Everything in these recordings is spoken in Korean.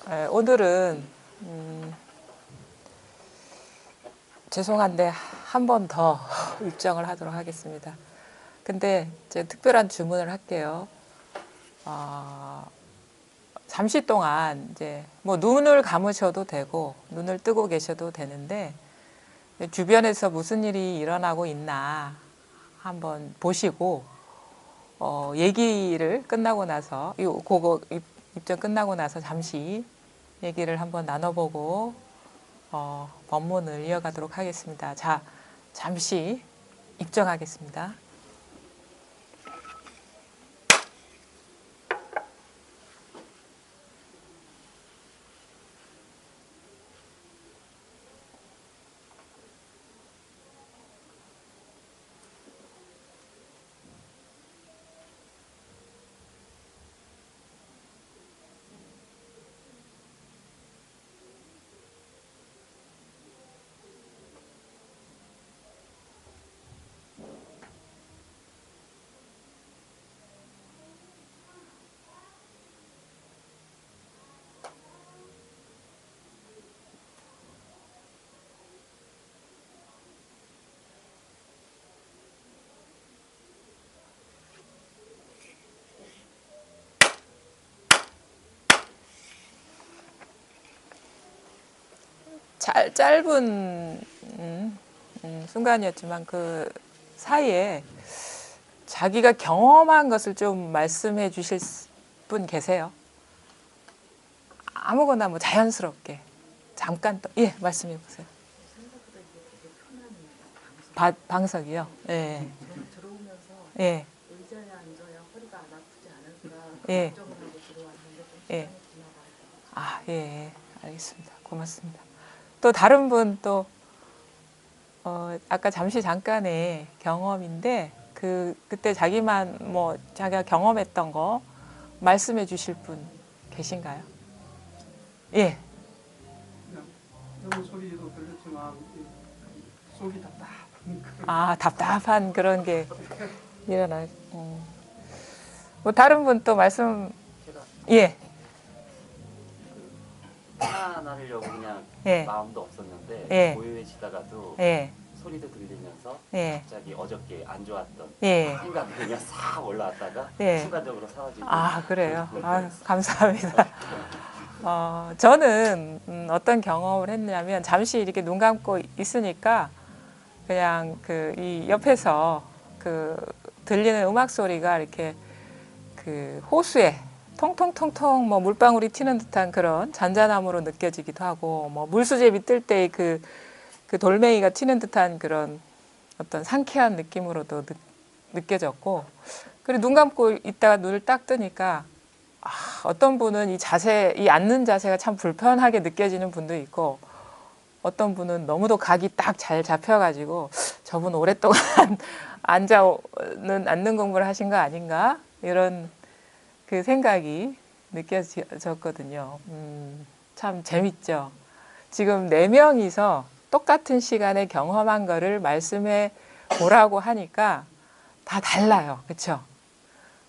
오늘은 죄송한데 한 번 더 입정을 하도록 하겠습니다. 근데 이제 특별한 주문을 할게요. 잠시 동안 이제 뭐 눈을 감으셔도 되고 눈을 뜨고 계셔도 되는데 주변에서 무슨 일이 일어나고 있나 한번 보시고 얘기를 끝나고 나서 그거 입정 끝나고 나서 잠시 얘기를 한번 나눠보고 법문을 이어가도록 하겠습니다. 자, 잠시 입정하겠습니다. 짧은 순간이었지만 그 사이에 자기가 경험한 것을 좀 말씀해 주실 분 계세요? 아무거나 뭐 자연스럽게 잠깐 또 예 말씀해 보세요. 방석이요? 예. 들어오면서 예. 의자에 앉아야 허리가 안 아프지 않을까 예. 걱정을 하고 들어왔는데 좀 예. 지나가요. 예. 알겠습니다. 고맙습니다. 또 다른 분 또 아까 잠깐의 경험인데 그때 자기만 뭐 자기가 경험했던 거 말씀해 주실 분 계신가요? 예. 너무 소리도 들렸지만 속이 답답한 그런 게 일어나. 뭐 다른 분 또 말씀. 예. 하나나려고 그냥 예. 마음도 없었는데 예. 고요해지다가도 예. 소리도 들리면서 예. 갑자기 어저께 안 좋았던 예. 생각이 그냥 싹 올라왔다가 예. 순간적으로 사라지고. 그래요. 감사합니다. 저는 어떤 경험을 했냐면 잠시 이렇게 눈 감고 있으니까 그냥 이 옆에서 들리는 음악 소리가 이렇게 호수에 통통통통 뭐 물방울이 튀는 듯한 그런 잔잔함으로 느껴지기도 하고 뭐 물수제비 뜰 때 그 돌멩이가 튀는 듯한 그런 어떤 상쾌한 느낌으로도 느껴졌고 그리고 눈 감고 있다가 눈을 딱 뜨니까 어떤 분은 이 앉는 자세가 참 불편하게 느껴지는 분도 있고 어떤 분은 너무도 각이 딱 잘 잡혀가지고 저분 오랫동안 앉는 공부를 하신 거 아닌가 이런 그 생각이 느껴졌거든요. 참 재밌죠. 지금 4명이서 똑같은 시간에 경험한 거를 말씀해 보라고 하니까 다 달라요. 그렇죠?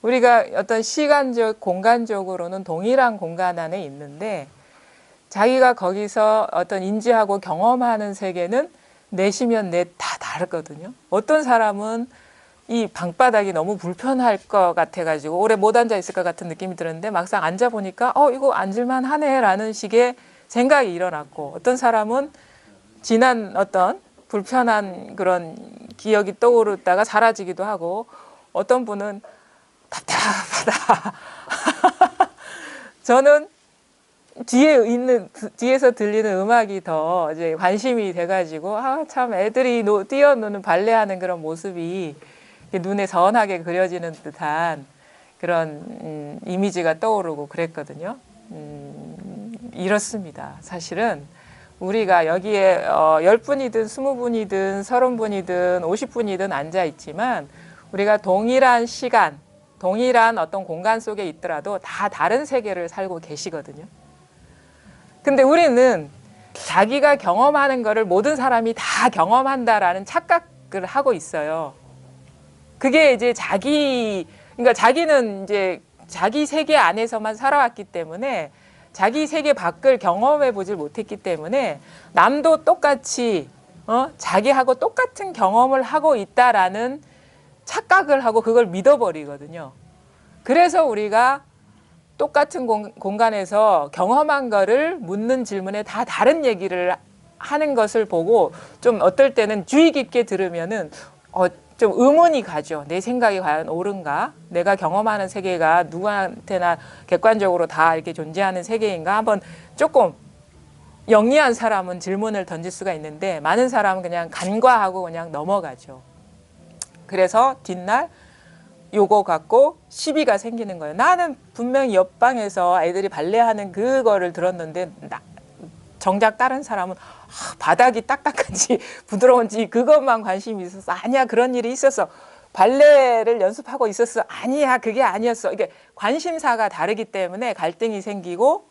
우리가 어떤 시간적, 공간적으로는 동일한 공간 안에 있는데 자기가 거기서 어떤 인지하고 경험하는 세계는 넷이면 넷 다 다르거든요. 어떤 사람은 이 방바닥이 너무 불편할 것 같아가지고 오래 못 앉아 있을 것 같은 느낌이 들었는데 막상 앉아보니까 이거 앉을만 하네 라는 식의 생각이 일어났고 어떤 사람은 지난 어떤 불편한 그런 기억이 떠오르다가 사라지기도 하고 어떤 분은 답답하다. 저는 뒤에서 들리는 음악이 더 이제 관심이 돼가지고 참 애들이 뛰어노는 발레하는 그런 모습이 눈에 선하게 그려지는 듯한 그런 이미지가 떠오르고 그랬거든요. 이렇습니다. 사실은 우리가 여기에 10분이든 20분이든 30분이든 50분이든 앉아 있지만 우리가 동일한 시간, 동일한 어떤 공간 속에 있더라도 다 다른 세계를 살고 계시거든요. 근데 우리는 자기가 경험하는 거를 모든 사람이 다 경험한다라는 착각을 하고 있어요. 그게 이제 그러니까 자기는 이제 자기 세계 안에서만 살아왔기 때문에 자기 세계 밖을 경험해 보질 못했기 때문에 남도 똑같이 자기하고 똑같은 경험을 하고 있다라는 착각을 하고 그걸 믿어버리거든요. 그래서 우리가 똑같은 공간에서 경험한 거를 묻는 질문에 다 다른 얘기를 하는 것을 보고 좀 어떨 때는 주의 깊게 들으면은 좀 의문이 가죠. 내 생각이 과연 옳은가? 내가 경험하는 세계가 누구한테나 객관적으로 다 이렇게 존재하는 세계인가? 한번 조금 영리한 사람은 질문을 던질 수가 있는데 많은 사람은 그냥 간과하고 그냥 넘어가죠. 그래서 뒷날 요거 갖고 시비가 생기는 거예요. 나는 분명히 옆방에서 아이들이 발레하는 그거를 들었는데 정작 다른 사람은 바닥이 딱딱한지 부드러운지 그것만 관심이 있었어. 아니야, 그런 일이 있었어. 발레를 연습하고 있었어. 아니야, 그게 아니었어. 이게 관심사가 다르기 때문에 갈등이 생기고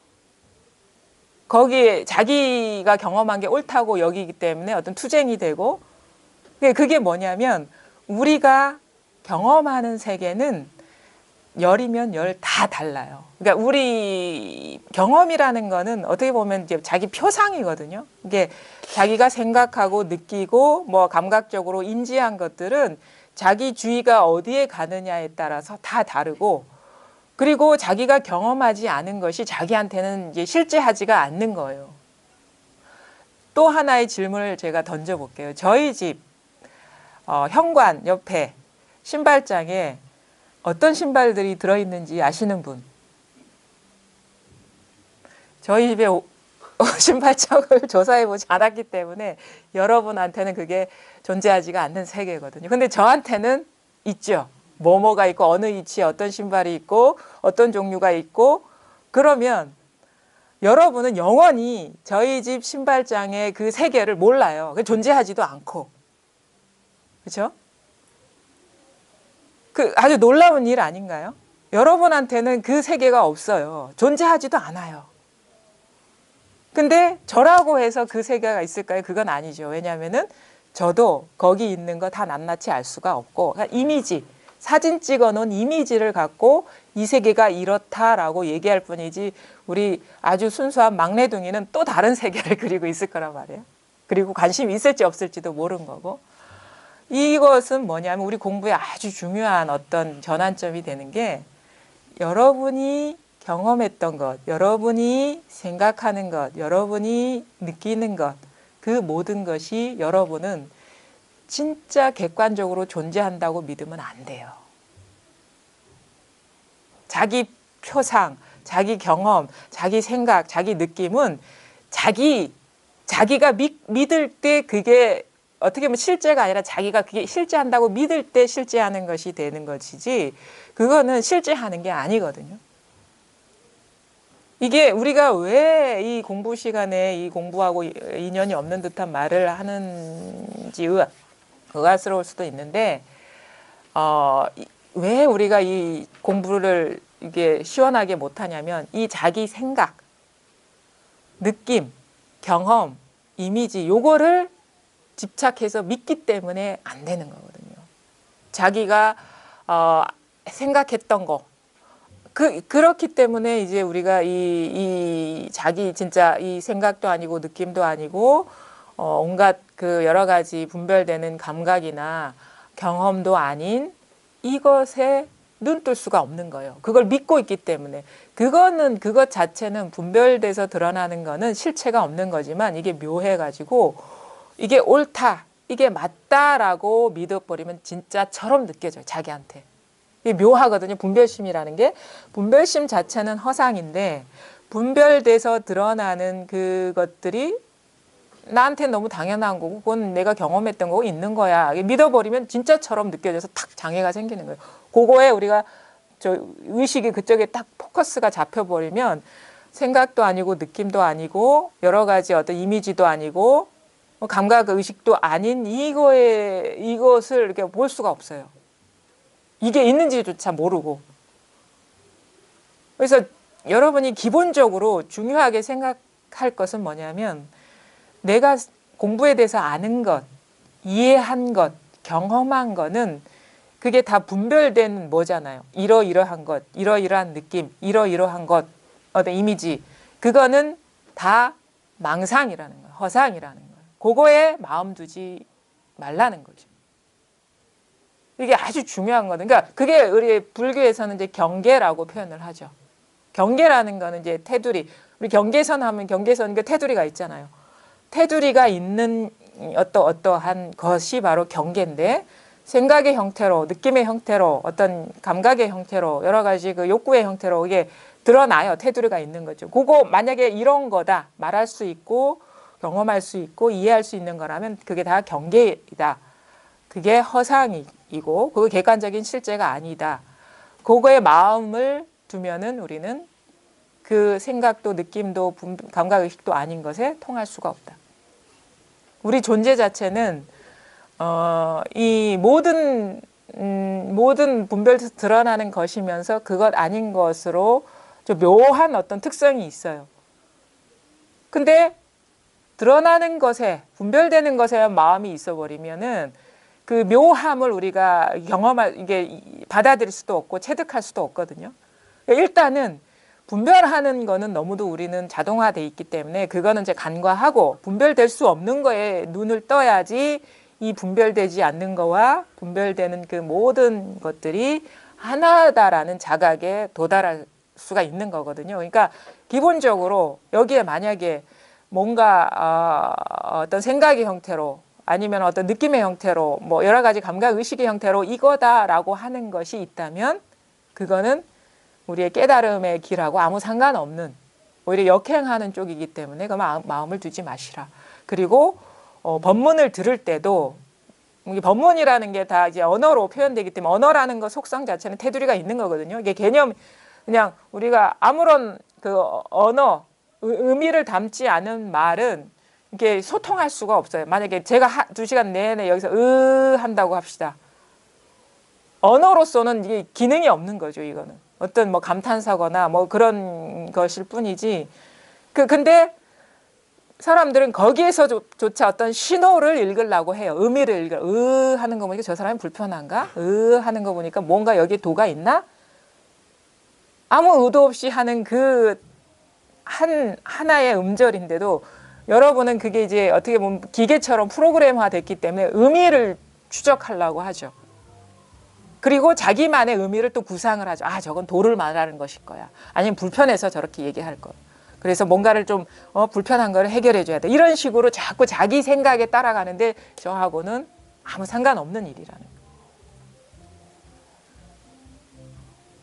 거기에 자기가 경험한 게 옳다고 여기기 때문에 어떤 투쟁이 되고 그게 뭐냐면 우리가 경험하는 세계는 열이면 열 다 달라요. 그러니까 우리 경험이라는 거는 어떻게 보면 이제 자기 표상이거든요. 이게 자기가 생각하고 느끼고 뭐 감각적으로 인지한 것들은 자기 주의가 어디에 가느냐에 따라서 다 다르고 그리고 자기가 경험하지 않은 것이 자기한테는 이제 실제하지가 않는 거예요. 또 하나의 질문을 제가 던져볼게요. 저희 집 현관 옆에 신발장에 어떤 신발들이 들어있는지 아시는 분? 저희 집에 신발장을 조사해보지 않았기 때문에 여러분한테는 그게 존재하지가 않는 세계거든요. 근데 저한테는 있죠. 뭐가 있고 어느 위치에 어떤 신발이 있고 어떤 종류가 있고 그러면 여러분은 영원히 저희 집 신발장의 그 세계를 몰라요. 존재하지도 않고. 그렇죠? 그 아주 놀라운 일 아닌가요? 여러분한테는 그 세계가 없어요. 존재하지도 않아요. 근데 저라고 해서 그 세계가 있을까요? 그건 아니죠. 왜냐하면은 저도 거기 있는 거 다 낱낱이 알 수가 없고 그러니까 이미지, 사진 찍어 놓은 이미지를 갖고 이 세계가 이렇다라고 얘기할 뿐이지 우리 아주 순수한 막내둥이는 또 다른 세계를 그리고 있을 거란 말이에요. 그리고 관심이 있을지 없을지도 모르는 거고 이것은 뭐냐면 우리 공부에 아주 중요한 어떤 전환점이 되는 게 여러분이 경험했던 것, 여러분이 생각하는 것, 여러분이 느끼는 것, 그 모든 것이 여러분은 진짜 객관적으로 존재한다고 믿으면 안 돼요. 자기 표상, 자기 경험, 자기 생각, 자기 느낌은 자기가 믿을 때 그게 어떻게 보면 실제가 아니라 자기가 그게 실제한다고 믿을 때 실제하는 것이 되는 것이지 그거는 실제하는 게 아니거든요. 이게 우리가 왜 이 공부 시간에 이 공부하고 인연이 없는 듯한 말을 하는지 의아스러울 수도 있는데 왜 우리가 이 공부를 이게 시원하게 못하냐면 이 자기 생각, 느낌, 경험, 이미지 요거를 집착해서 믿기 때문에 안 되는 거거든요. 자기가 생각했던 거 그렇기 때문에 이제 우리가 이 자기 진짜 이 생각도 아니고 느낌도 아니고 온갖 그 여러 가지 분별되는 감각이나 경험도 아닌 이것에 눈 뜰 수가 없는 거예요. 그걸 믿고 있기 때문에 그것 자체는 분별돼서 드러나는 거는 실체가 없는 거지만 이게 묘해가지고 이게 옳다, 이게 맞다라고 믿어버리면 진짜처럼 느껴져요. 자기한테. 이게 묘하거든요. 분별심이라는 게. 분별심 자체는 허상인데 분별돼서 드러나는 그것들이 나한테 너무 당연한 거고 그건 내가 경험했던 거고 있는 거야. 믿어버리면 진짜처럼 느껴져서 탁 장애가 생기는 거예요. 그거에 우리가 의식이 그쪽에 딱 포커스가 잡혀버리면 생각도 아니고 느낌도 아니고 여러 가지 어떤 이미지도 아니고 감각 의식도 아닌 이것을 이렇게 볼 수가 없어요. 이게 있는지조차 모르고. 그래서 여러분이 기본적으로 중요하게 생각할 것은 뭐냐면 내가 공부에 대해서 아는 것, 이해한 것, 경험한 거는 그게 다 분별된 뭐잖아요. 이러이러한 것, 이러이러한 느낌, 이러이러한 것, 어떤 이미지 그거는 다 망상이라는 거예요. 허상이라는 거예요. 그거에 마음 두지 말라는 거죠. 이게 아주 중요한 거든. 그러니까 그게 우리 불교에서는 이제 경계라고 표현을 하죠. 경계라는 거는 이제 테두리. 우리 경계선 하면 경계선 그 테두리가 있잖아요. 테두리가 있는 어떠한 것이 바로 경계인데 생각의 형태로, 느낌의 형태로, 어떤 감각의 형태로, 여러 가지 그 욕구의 형태로 이게 드러나요. 테두리가 있는 거죠. 그거 만약에 이런 거다 말할 수 있고 경험할 수 있고 이해할 수 있는 거라면 그게 다 경계이다. 그게 허상이고 그거 객관적인 실제가 아니다. 그거에 마음을 두면은 우리는 그 생각도 느낌도 감각의식도 아닌 것에 통할 수가 없다. 우리 존재 자체는 이 모든 분별에서 드러나는 것이면서 그것 아닌 것으로 좀 묘한 어떤 특성이 있어요. 근데 드러나는 것에 분별되는 것에 마음이 있어버리면은 그 묘함을 우리가 이게 받아들일 수도 없고 체득할 수도 없거든요. 일단은 분별하는 거는 너무도 우리는 자동화돼 있기 때문에 그거는 이제 간과하고 분별될 수 없는 거에 눈을 떠야지 이 분별되지 않는 거와 분별되는 그 모든 것들이 하나다라는 자각에 도달할 수가 있는 거거든요. 그러니까 기본적으로 여기에 만약에 뭔가 어떤 생각의 형태로 아니면 어떤 느낌의 형태로 뭐 여러 가지 감각 의식의 형태로 이거다라고 하는 것이 있다면 그거는 우리의 깨달음의 길하고 아무 상관없는 오히려 역행하는 쪽이기 때문에 그 마음을 두지 마시라. 그리고 법문을 들을 때도 법문이라는 게 다 이제 언어로 표현되기 때문에 언어라는 거 속성 자체는 테두리가 있는 거거든요. 이게 개념 그냥 우리가 아무런 그 언어 의미를 담지 않은 말은 이렇게 소통할 수가 없어요. 만약에 제가 2시간 내내 여기서 한다고 합시다. 언어로서는 이게 기능이 없는 거죠. 이거는 어떤 뭐 감탄사거나 뭐 그런 것일 뿐이지. 근데 사람들은 거기에서조차 어떤 신호를 읽으려고 해요. 의미를 읽으려. 하는 거 보니까 저 사람이 불편한가? 하는 거 보니까 뭔가 여기에 도가 있나? 아무 의도 없이 하는 그 하나의 음절인데도 여러분은 그게 이제 어떻게 보면 기계처럼 프로그램화 됐기 때문에 의미를 추적하려고 하죠. 그리고 자기만의 의미를 또 구상을 하죠. 저건 도를 말하는 것일 거야. 아니면 불편해서 저렇게 얘기할 거야. 그래서 뭔가를 좀 불편한 거를 해결해 줘야 돼. 이런 식으로 자꾸 자기 생각에 따라가는데 저하고는 아무 상관없는 일이라는 거예요.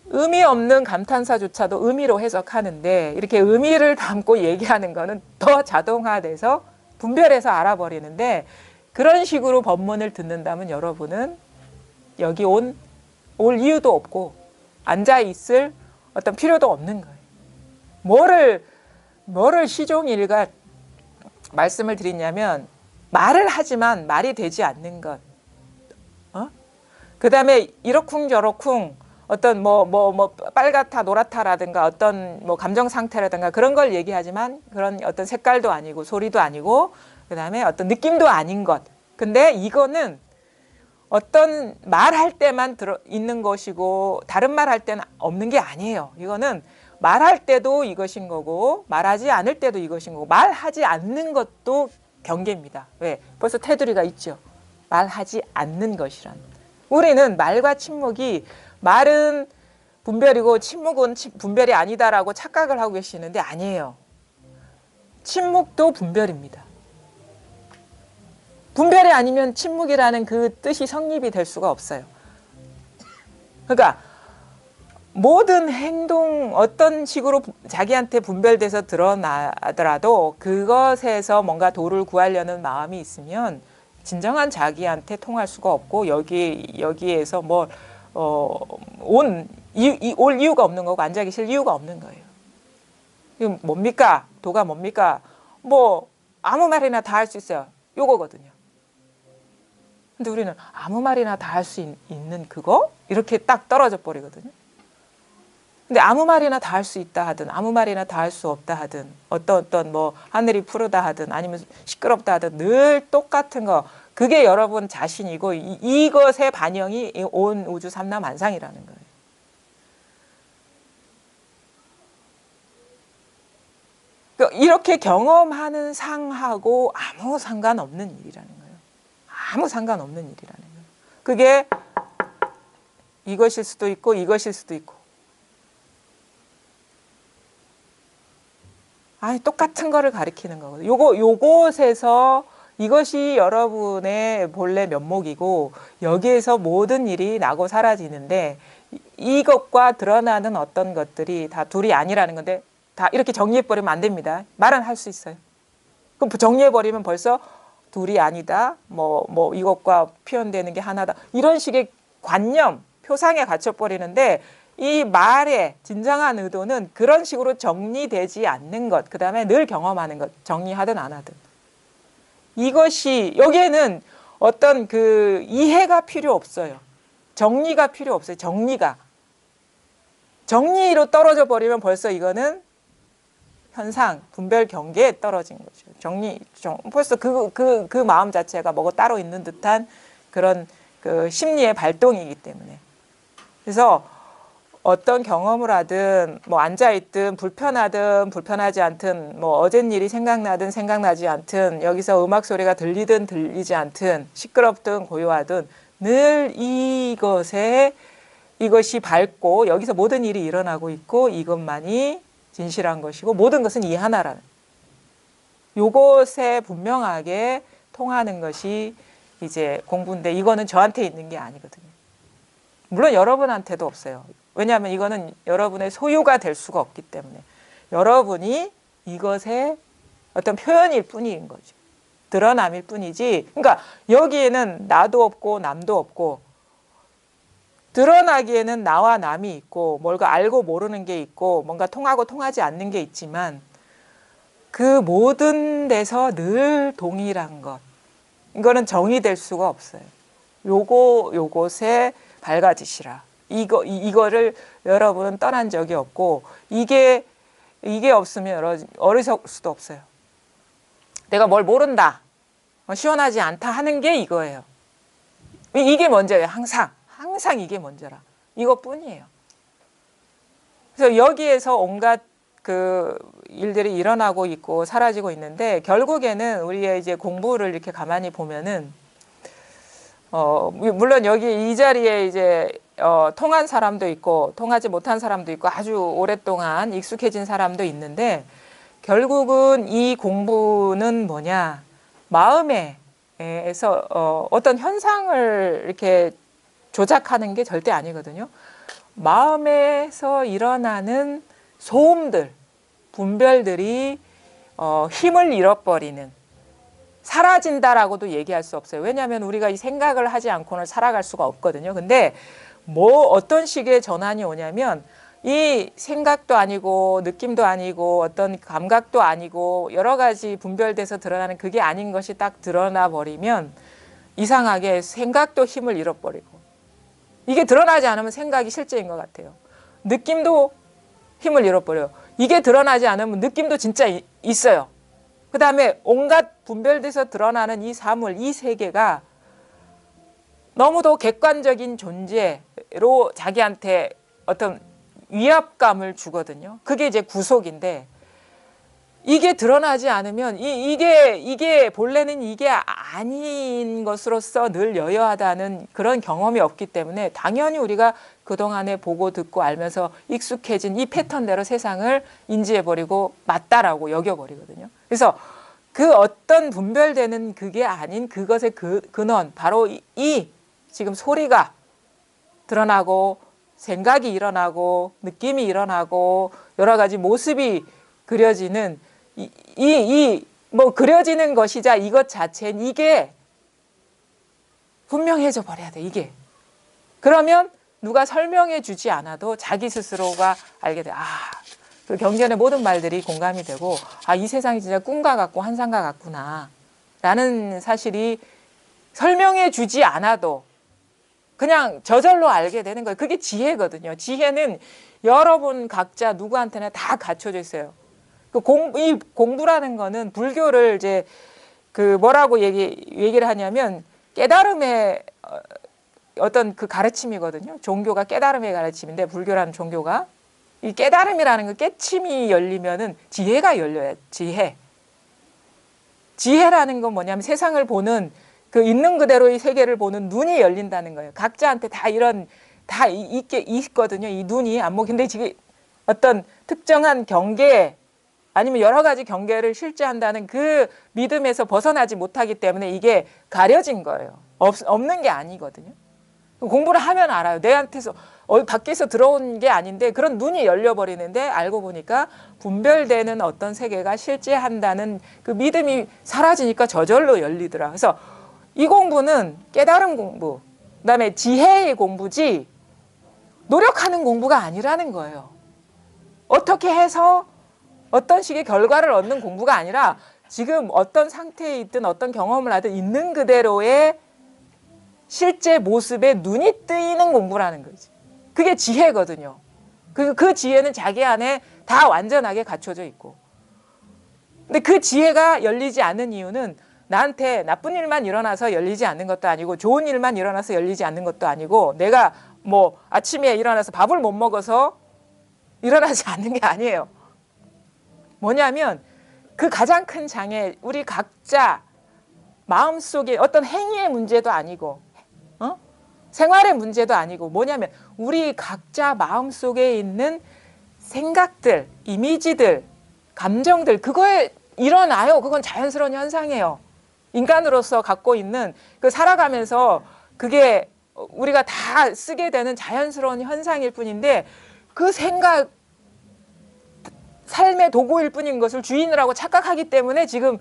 의미 없는 감탄사조차도 의미로 해석하는데 이렇게 의미를 담고 얘기하는 거는 더 자동화돼서 분별해서 알아버리는데 그런 식으로 법문을 듣는다면 여러분은 여기 올 이유도 없고 앉아 있을 어떤 필요도 없는 거예요. 뭐를 시종일관 말씀을 드리냐면 말을 하지만 말이 되지 않는 것. 그 다음에 이러쿵저러쿵 어떤 빨갛다 노랗다라든가 어떤 뭐 감정 상태라든가 그런 걸 얘기하지만 그런 어떤 색깔도 아니고 소리도 아니고 그 다음에 어떤 느낌도 아닌 것. 근데 이거는 어떤 말할 때만 있는 것이고 다른 말 할 때는 없는 게 아니에요. 이거는 말할 때도 이것인 거고 말하지 않을 때도 이것인 거고 말하지 않는 것도 경계입니다. 왜? 벌써 테두리가 있죠. 말하지 않는 것이란. 우리는 말과 침묵이 말은 분별이고 침묵은 분별이 아니다라고 착각을 하고 계시는데 아니에요. 침묵도 분별입니다. 분별이 아니면 침묵이라는 그 뜻이 성립이 될 수가 없어요. 그러니까 모든 행동 어떤 식으로 자기한테 분별돼서 드러나더라도 그것에서 뭔가 도를 구하려는 마음이 있으면 진정한 자기한테 통할 수가 없고 여기에서 올 이유가 없는 거고 앉아 계실 이유가 없는 거예요. 이거 뭡니까? 도가 뭡니까? 아무 말이나 다 할 수 있어요. 요거거든요. 근데 우리는 아무 말이나 다 할 수 있는 그거? 이렇게 딱 떨어져 버리거든요. 근데 아무 말이나 다 할 수 있다 하든 아무 말이나 다 할 수 없다 하든 어떤 하늘이 푸르다 하든 아니면 시끄럽다 하든 늘 똑같은 거 그게 여러분 자신이고 이것의 반영이 온 우주 삼라만상이라는 거예요. 이렇게 경험하는 상하고 아무 상관없는 일이라는 거예요. 아무 상관없는 일이라는 거예요. 그게 이것일 수도 있고 이것일 수도 있고. 똑같은 거를 가리키는 거거든요. 요것에서 이것이 여러분의 본래 면목이고 여기에서 모든 일이 나고 사라지는데 이것과 드러나는 어떤 것들이 다 둘이 아니라는 건데 다 이렇게 정리해버리면 안 됩니다. 말은 할 수 있어요. 그럼 정리해버리면 벌써 둘이 아니다. 뭐 이것과 표현되는 게 하나다. 이런 식의 관념, 표상에 갇혀버리는데 이 말의 진정한 의도는 그런 식으로 정리되지 않는 것. 그 다음에 늘 경험하는 것. 정리하든 안 하든. 이것이 여기에는 어떤 그 이해가 필요 없어요. 정리가 필요 없어요. 정리로 떨어져 버리면 벌써 이거는 현상, 분별 경계에 떨어진 거죠. 벌써 그 마음 자체가 뭐가 따로 있는 듯한 그런 그 심리의 발동이기 때문에. 그래서 어떤 경험을 하든 뭐 앉아있든 불편하든 불편하지 않든 뭐 어젯 일이 생각나든 생각나지 않든 여기서 음악 소리가 들리든 들리지 않든 시끄럽든 고요하든 늘 이것이 밝고 여기서 모든 일이 일어나고 있고 이것만이 진실한 것이고 모든 것은 이 하나라는 요것에 분명하게 통하는 것이 이제 공부인데 이거는 저한테 있는 게 아니거든요. 물론 여러분한테도 없어요. 왜냐하면 이거는 여러분의 소유가 될 수가 없기 때문에 여러분이 이것의 어떤 표현일 뿐인 거죠. 드러남일 뿐이지. 그러니까 여기에는 나도 없고 남도 없고 드러나기에는 나와 남이 있고 뭔가 알고 모르는 게 있고 뭔가 통하고 통하지 않는 게 있지만 그 모든 데서 늘 동일한 것. 이거는 정의될 수가 없어요. 요것에 밝아지시라. 이거를 여러분은 떠난 적이 없고 이게 없으면 어리석을 수도 없어요. 내가 뭘 모른다. 시원하지 않다 하는 게 이거예요. 이게 먼저예요. 항상 이게 먼저라. 이것뿐이에요. 그래서 여기에서 온갖 그 일들이 일어나고 있고 사라지고 있는데 결국에는 우리의 이제 공부를 이렇게 가만히 보면은 물론 여기 이 자리에 이제 통한 사람도 있고 통하지 못한 사람도 있고 아주 오랫동안 익숙해진 사람도 있는데 결국은 이 공부는 뭐냐 마음에서 어떤 현상을 이렇게 조작하는 게 절대 아니거든요. 마음에서 일어나는 소음들, 분별들이 힘을 잃어버리는 사라진다라고도 얘기할 수 없어요. 왜냐하면 우리가 이 생각을 하지 않고는 살아갈 수가 없거든요. 근데 어떤 식의 전환이 오냐면 이 생각도 아니고 느낌도 아니고 어떤 감각도 아니고 여러 가지 분별돼서 드러나는 그게 아닌 것이 딱 드러나 버리면 이상하게 생각도 힘을 잃어버리고 이게 드러나지 않으면 생각이 실제인 것 같아요. 느낌도 힘을 잃어버려요. 이게 드러나지 않으면 느낌도 진짜 있어요. 그 다음에 온갖 분별돼서 드러나는 이 사물, 이 세계가 너무도 객관적인 존재로 자기한테 어떤 위압감을 주거든요. 그게 이제 구속인데 이게 드러나지 않으면 이게 본래는 이게 아닌 것으로서 늘 여여하다는 그런 경험이 없기 때문에 당연히 우리가 그동안에 보고 듣고 알면서 익숙해진 이 패턴대로 세상을 인지해버리고 맞다라고 여겨버리거든요. 그래서 그 어떤 분별되는 그게 아닌 그것의 근원 바로 이 지금 소리가 드러나고 생각이 일어나고 느낌이 일어나고 여러 가지 모습이 그려지는 뭐 그려지는 것이자 이것 자체는 이게 분명해져 버려야 돼. 이게 그러면 누가 설명해 주지 않아도 자기 스스로가 알게 돼. 그 경전의 모든 말들이 공감이 되고 이 세상이 진짜 꿈과 같고 환상과 같구나 라는 사실이 설명해 주지 않아도 그냥 저절로 알게 되는 거예요. 그게 지혜거든요. 지혜는 여러분 각자 누구한테나 다 갖춰져 있어요. 이 공부라는 거는 불교를 이제 그 뭐라고 얘기를 하냐면 깨달음의 어떤 그 가르침이거든요. 종교가 깨달음의 가르침인데 불교라는 종교가 이 깨달음이라는 거, 깨침이 열리면은 지혜가 열려요. 지혜라는 건 뭐냐면 세상을 보는 그 있는 그대로의 세계를 보는 눈이 열린다는 거예요. 각자한테 다 있거든요. 이 눈이 안목. 근데 지금 어떤 특정한 경계 아니면 여러 가지 경계를 실제한다는 그 믿음에서 벗어나지 못하기 때문에 이게 가려진 거예요. 없는 게 아니거든요. 공부를 하면 알아요. 내한테서 밖에서 들어온 게 아닌데 그런 눈이 열려버리는데 알고 보니까 분별되는 어떤 세계가 실제한다는 그 믿음이 사라지니까 저절로 열리더라. 그래서 이 공부는 깨달음 공부, 그다음에 지혜의 공부지 노력하는 공부가 아니라는 거예요. 어떻게 해서 어떤 식의 결과를 얻는 공부가 아니라 지금 어떤 상태에 있든 어떤 경험을 하든 있는 그대로의 실제 모습에 눈이 뜨이는 공부라는 거지. 그게 지혜거든요. 그 지혜는 자기 안에 다 완전하게 갖춰져 있고. 근데 그 지혜가 열리지 않는 이유는 나한테 나쁜 일만 일어나서 열리지 않는 것도 아니고 좋은 일만 일어나서 열리지 않는 것도 아니고 내가 뭐 아침에 일어나서 밥을 못 먹어서 일어나지 않는 게 아니에요. 뭐냐면 그 가장 큰 장애, 우리 각자 마음속에 어떤 행위의 문제도 아니고 생활의 문제도 아니고 뭐냐면 우리 각자 마음속에 있는 생각들, 이미지들, 감정들 그거에 일어나요. 그건 자연스러운 현상이에요. 인간으로서 갖고 있는 그 살아가면서 그게 우리가 다 쓰게 되는 자연스러운 현상일 뿐인데 그 생각 삶의 도구일 뿐인 것을 주인이라고 착각하기 때문에 지금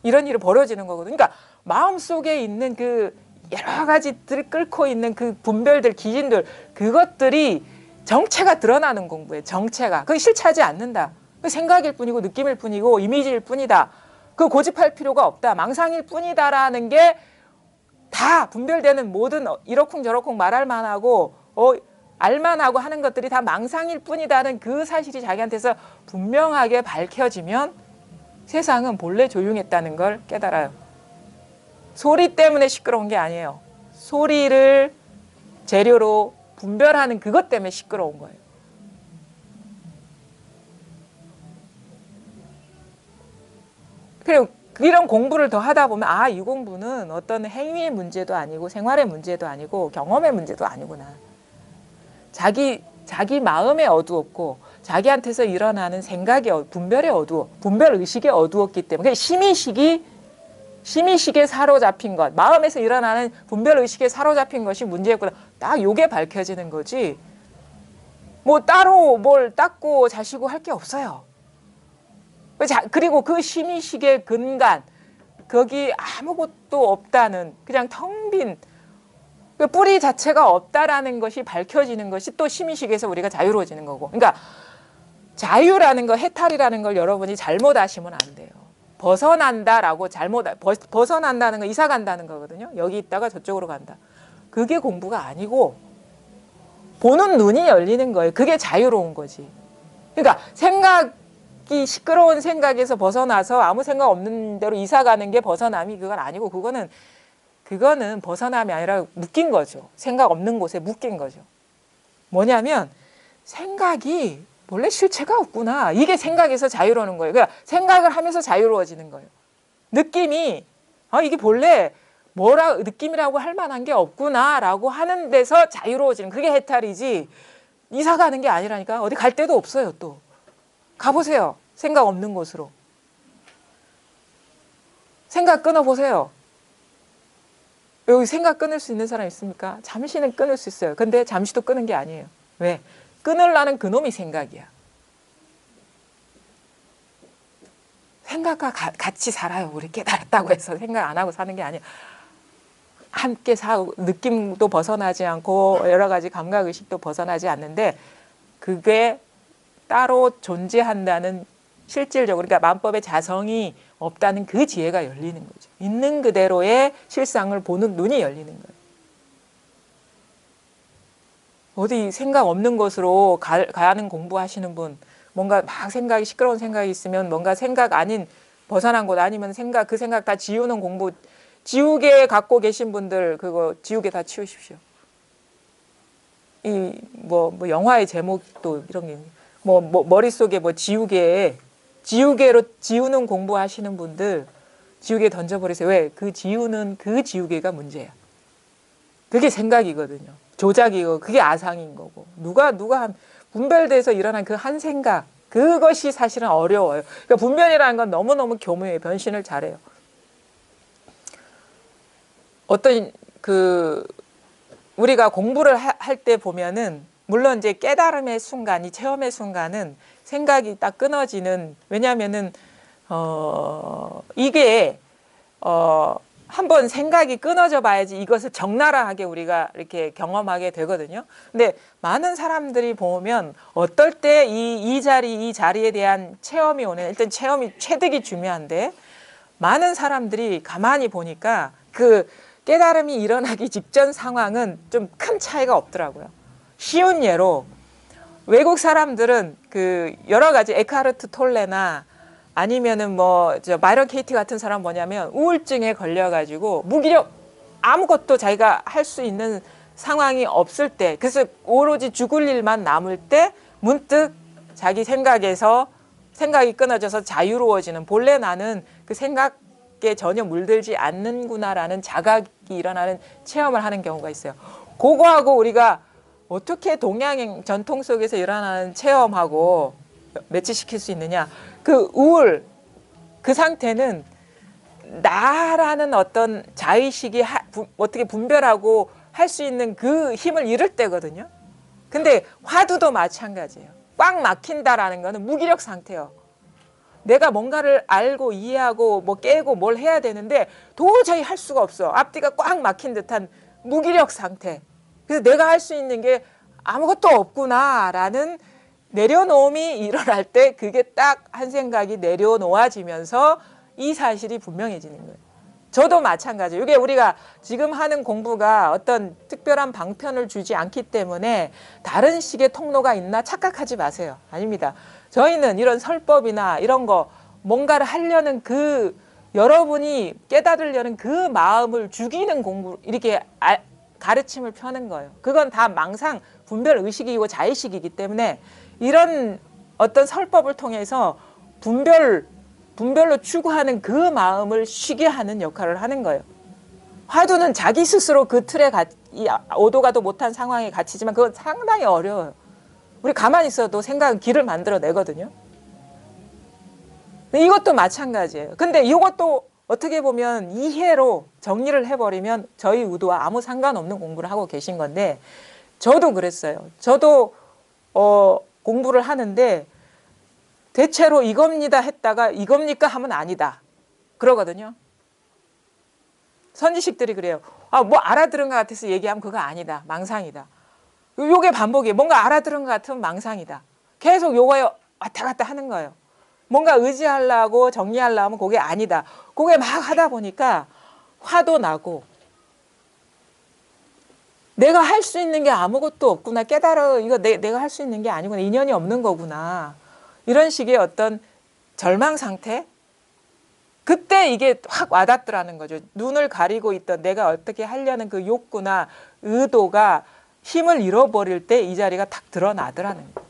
이런 일이 벌어지는 거거든요. 그러니까 마음속에 있는 그 여러 가지들을 끓고 있는 그 분별들, 기준들 그것들이 정체가 드러나는 공부예요. 정체가. 그게 실체하지 않는다. 그 생각일 뿐이고 느낌일 뿐이고 이미지일 뿐이다. 그 고집할 필요가 없다. 망상일 뿐이다라는 게 다 분별되는 모든 이러쿵저러쿵 말할 만하고 알만하고 하는 것들이 다 망상일 뿐이다는 그 사실이 자기한테서 분명하게 밝혀지면 세상은 본래 조용했다는 걸 깨달아요. 소리 때문에 시끄러운 게 아니에요. 소리를 재료로 분별하는 그것 때문에 시끄러운 거예요. 그리고 이런 공부를 더 하다 보면 이 공부는 어떤 행위의 문제도 아니고 생활의 문제도 아니고 경험의 문제도 아니구나. 자기 마음에 어두웠고 자기한테서 일어나는 생각의 분별의 분별 의식에 어두웠기 때문에 심의식에 사로잡힌 것, 마음에서 일어나는 분별 의식에 사로잡힌 것이 문제였구나. 딱 요게 밝혀지는 거지. 뭐 따로 뭘 닦고 자시고 할 게 없어요. 그리고 그 심의식의 근간, 거기 아무것도 없다는 그냥 텅 빈 그 뿌리 자체가 없다라는 것이 밝혀지는 것이 또 심의식에서 우리가 자유로워지는 거고. 그러니까 자유라는 거, 해탈이라는 걸 여러분이 잘못 아시면 안 돼요. 벗어난다라고 벗어난다는 거 이사 간다는 거거든요. 여기 있다가 저쪽으로 간다. 그게 공부가 아니고 보는 눈이 열리는 거예요. 그게 자유로운 거지. 그러니까 생각이 시끄러운 생각에서 벗어나서 아무 생각 없는 대로 이사 가는 게 벗어남이 그건 아니고 그거는 벗어남이 아니라 묶인 거죠. 생각 없는 곳에 묶인 거죠. 뭐냐면 생각이 원래 실체가 없구나. 이게 생각에서 자유로운 거예요. 그러니까 생각을 하면서 자유로워지는 거예요. 느낌이 이게 본래 느낌이라고 할 만한 게 없구나라고 하는 데서 자유로워지는 그게 해탈이지 이사 가는 게 아니라니까. 어디 갈 데도 없어요. 또 가보세요. 생각 없는 곳으로. 생각 끊어보세요. 여기 생각 끊을 수 있는 사람 있습니까? 잠시는 끊을 수 있어요. 근데 잠시도 끄는 게 아니에요. 왜? 끊으려는 그놈이 생각이야. 생각과 같이 살아요. 우리 깨달았다고 해서 생각 안 하고 사는 게 아니에요. 함께 사고 느낌도 벗어나지 않고 여러 가지 감각의식도 벗어나지 않는데 그게 따로 존재한다는 실질적으로 그러니까 마음법의 자성이 없다는 그 지혜가 열리는 거죠. 있는 그대로의 실상을 보는 눈이 열리는 거예요. 어디 생각 없는 곳으로 가는 공부하시는 분, 뭔가 막 시끄러운 생각이 있으면 뭔가 생각 아닌 벗어난 곳 아니면 그 생각 다 지우는 공부, 지우개 갖고 계신 분들 그거 지우개 다 치우십시오. 뭐 영화의 제목도 이런 게 머릿속에 지우개로 지우는 공부하시는 분들 지우개 던져버리세요. 왜? 그 지우는 그 지우개가 문제야. 그게 생각이거든요. 조작이고 그게 아상인 거고 누가 분별돼서 일어난 그 한 생각 그것이 사실은 어려워요. 그러니까 분별이라는 건 너무너무 교묘해요. 변신을 잘해요. 어떤 우리가 공부를 할 때 보면은 물론 이제 깨달음의 순간, 이 체험의 순간은 생각이 딱 끊어지는 왜냐하면은 이게 한번 생각이 끊어져 봐야지 이것을 적나라하게 우리가 이렇게 경험하게 되거든요. 근데 많은 사람들이 보면 어떨 때 이 자리에 대한 체험이 오는 일단 체험이 체득이 중요한데 많은 사람들이 가만히 보니까 그 깨달음이 일어나기 직전 상황은 좀 큰 차이가 없더라고요. 쉬운 예로 외국 사람들은 그 여러 가지 에카르트 톨레나 아니면은 바이런 케이티 같은 사람 뭐냐면 우울증에 걸려가지고 무기력 아무것도 자기가 할 수 있는 상황이 없을 때 그래서 오로지 죽을 일만 남을 때 문득 자기 생각이 끊어져서 자유로워지는 본래 나는 그 생각에 전혀 물들지 않는구나라는 자각이 일어나는 체험을 하는 경우가 있어요. 그거하고 우리가 어떻게 동양 전통 속에서 일어나는 체험하고 매치시킬 수 있느냐. 그 우울, 그 상태는 나라는 어떤 자의식이 어떻게 분별하고 할 수 있는 그 힘을 잃을 때거든요. 근데 화두도 마찬가지예요. 꽉 막힌다라는 거는 무기력 상태예요. 내가 뭔가를 알고 이해하고 깨고 뭘 해야 되는데 도저히 할 수가 없어. 앞뒤가 꽉 막힌 듯한 무기력 상태. 그래서 내가 할 수 있는 게 아무것도 없구나라는 내려놓음이 일어날 때 그게 딱 한 생각이 내려놓아지면서 이 사실이 분명해지는 거예요. 저도 마찬가지예요. 이게 우리가 지금 하는 공부가 어떤 특별한 방편을 주지 않기 때문에 다른 식의 통로가 있나 착각하지 마세요. 아닙니다. 저희는 이런 설법이나 이런 거 뭔가를 하려는 여러분이 깨달으려는 그 마음을 죽이는 공부 이렇게 가르침을 펴는 거예요. 그건 다 망상, 분별 의식이고 자의식이기 때문에 이런 어떤 설법을 통해서 분별로 추구하는 그 마음을 쉬게 하는 역할을 하는 거예요. 화두는 자기 스스로 그 틀에 오도 가도 못한 상황에 갇히지만 그건 상당히 어려워요. 우리 가만히 있어도 생각은 길을 만들어내거든요. 이것도 마찬가지예요. 근데 이것도 어떻게 보면 이해로 정리를 해버리면 저희 의도와 아무 상관없는 공부를 하고 계신 건데 저도 그랬어요. 저도 공부를 하는데 대체로 이겁니다 했다가 이겁니까 하면 아니다. 그러거든요. 선지식들이 그래요. 알아들은 것 같아서 얘기하면 그거 아니다. 망상이다. 요게 반복이에요. 뭔가 알아들은 것 같으면 망상이다. 계속 요거에 왔다 갔다 하는 거예요. 뭔가 의지하려고 정리하려고 하면 그게 아니다. 그게 막 하다 보니까 화도 나고 내가 할 수 있는 게 아무것도 없구나. 깨달아. 이거 내가 할 수 있는 게 아니구나. 인연이 없는 거구나. 이런 식의 어떤 절망 상태? 그때 이게 확 와닿더라는 거죠. 눈을 가리고 있던 내가 어떻게 하려는 그 욕구나 의도가 힘을 잃어버릴 때 이 자리가 탁 드러나더라는 거예요.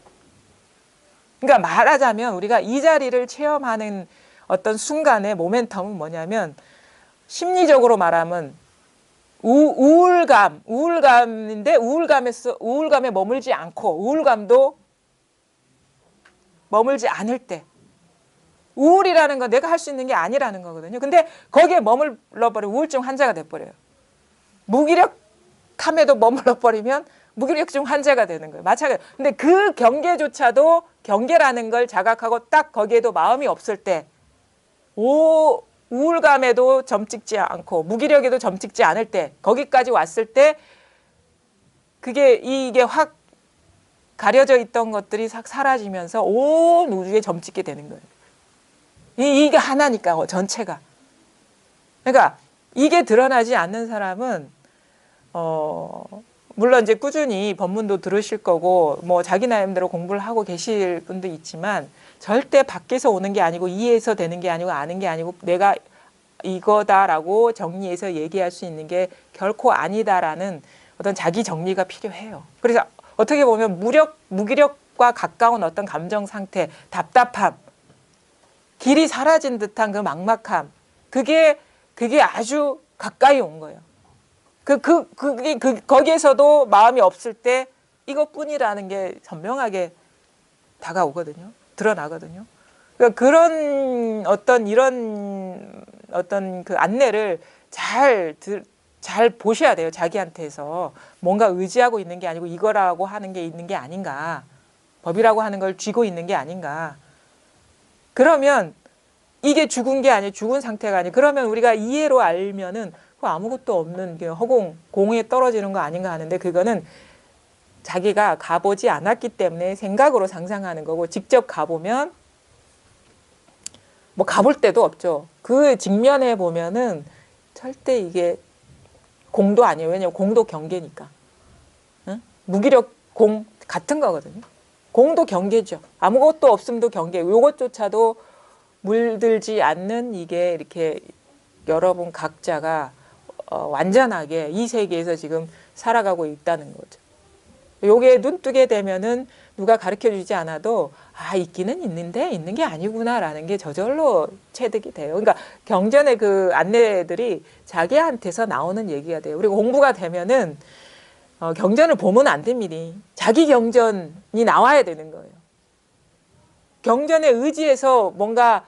그러니까 말하자면 우리가 이 자리를 체험하는 어떤 순간의 모멘텀은 뭐냐면 심리적으로 말하면 우울감인데 우울감에 머물지 않고 우울감도 머물지 않을 때 우울이라는 건 내가 할 수 있는 게 아니라는 거거든요. 근데 거기에 머물러버리면 우울증 환자가 돼버려요. 무기력함에도 머물러버리면 무기력증 환자가 되는 거예요. 마찬가지예요. 근데 그 경계조차도 경계라는 걸 자각하고 딱 거기에도 마음이 없을 때 우울감에도 점 찍지 않고 무기력에도 점 찍지 않을 때 거기까지 왔을 때 이게 확 가려져 있던 것들이 싹 사라지면서 온 우주에 점 찍게 되는 거예요. 이게 하나니까 전체가. 그러니까 이게 드러나지 않는 사람은 물론 이제 꾸준히 법문도 들으실 거고 자기 나름대로 공부를 하고 계실 분도 있지만 절대 밖에서 오는 게 아니고 이해해서 되는 게 아니고 아는 게 아니고 내가 이거다라고 정리해서 얘기할 수 있는 게 결코 아니다라는 어떤 자기 정리가 필요해요. 그래서 어떻게 보면 무기력 과 가까운 어떤 감정 상태, 답답함, 길이 사라진 듯한 그 막막함, 그게 아주 가까이 온 거예요. 거기에서도 마음이 없을 때 이것뿐이라는 게 선명하게 다가오거든요. 드러나거든요. 그러니까 그런 이런 그 안내를 잘 보셔야 돼요. 자기한테서 뭔가 의지하고 있는 게 아니고 이거라고 하는 게 있는 게 아닌가. 법이라고 하는 걸 쥐고 있는 게 아닌가. 그러면 이게 죽은 게 아니에요. 죽은 상태가 아니에요. 그러면 우리가 이해로 알면은 아무것도 없는 허공, 공에 떨어지는 거 아닌가 하는데 그거는 자기가 가보지 않았기 때문에 생각으로 상상하는 거고 직접 가보면 뭐 가볼 데도 없죠. 그 직면에 보면은 절대 이게 공도 아니에요. 왜냐하면 공도 경계니까. 응? 무기력 공 같은 거거든요. 공도 경계죠. 아무것도 없음도 경계. 요것조차도 물들지 않는 이게 이렇게 여러분 각자가 완전하게 이 세계에서 지금 살아가고 있다는 거죠. 요게 눈 뜨게 되면은 누가 가르쳐 주지 않아도 있기는 있는데 있는 게 아니구나라는 게 저절로 체득이 돼요. 그러니까 경전의 그 안내들이 자기한테서 나오는 얘기가 돼요. 그리고 공부가 되면은 경전을 보면 안 됩니다. 자기 경전이 나와야 되는 거예요. 경전에 의지해서 뭔가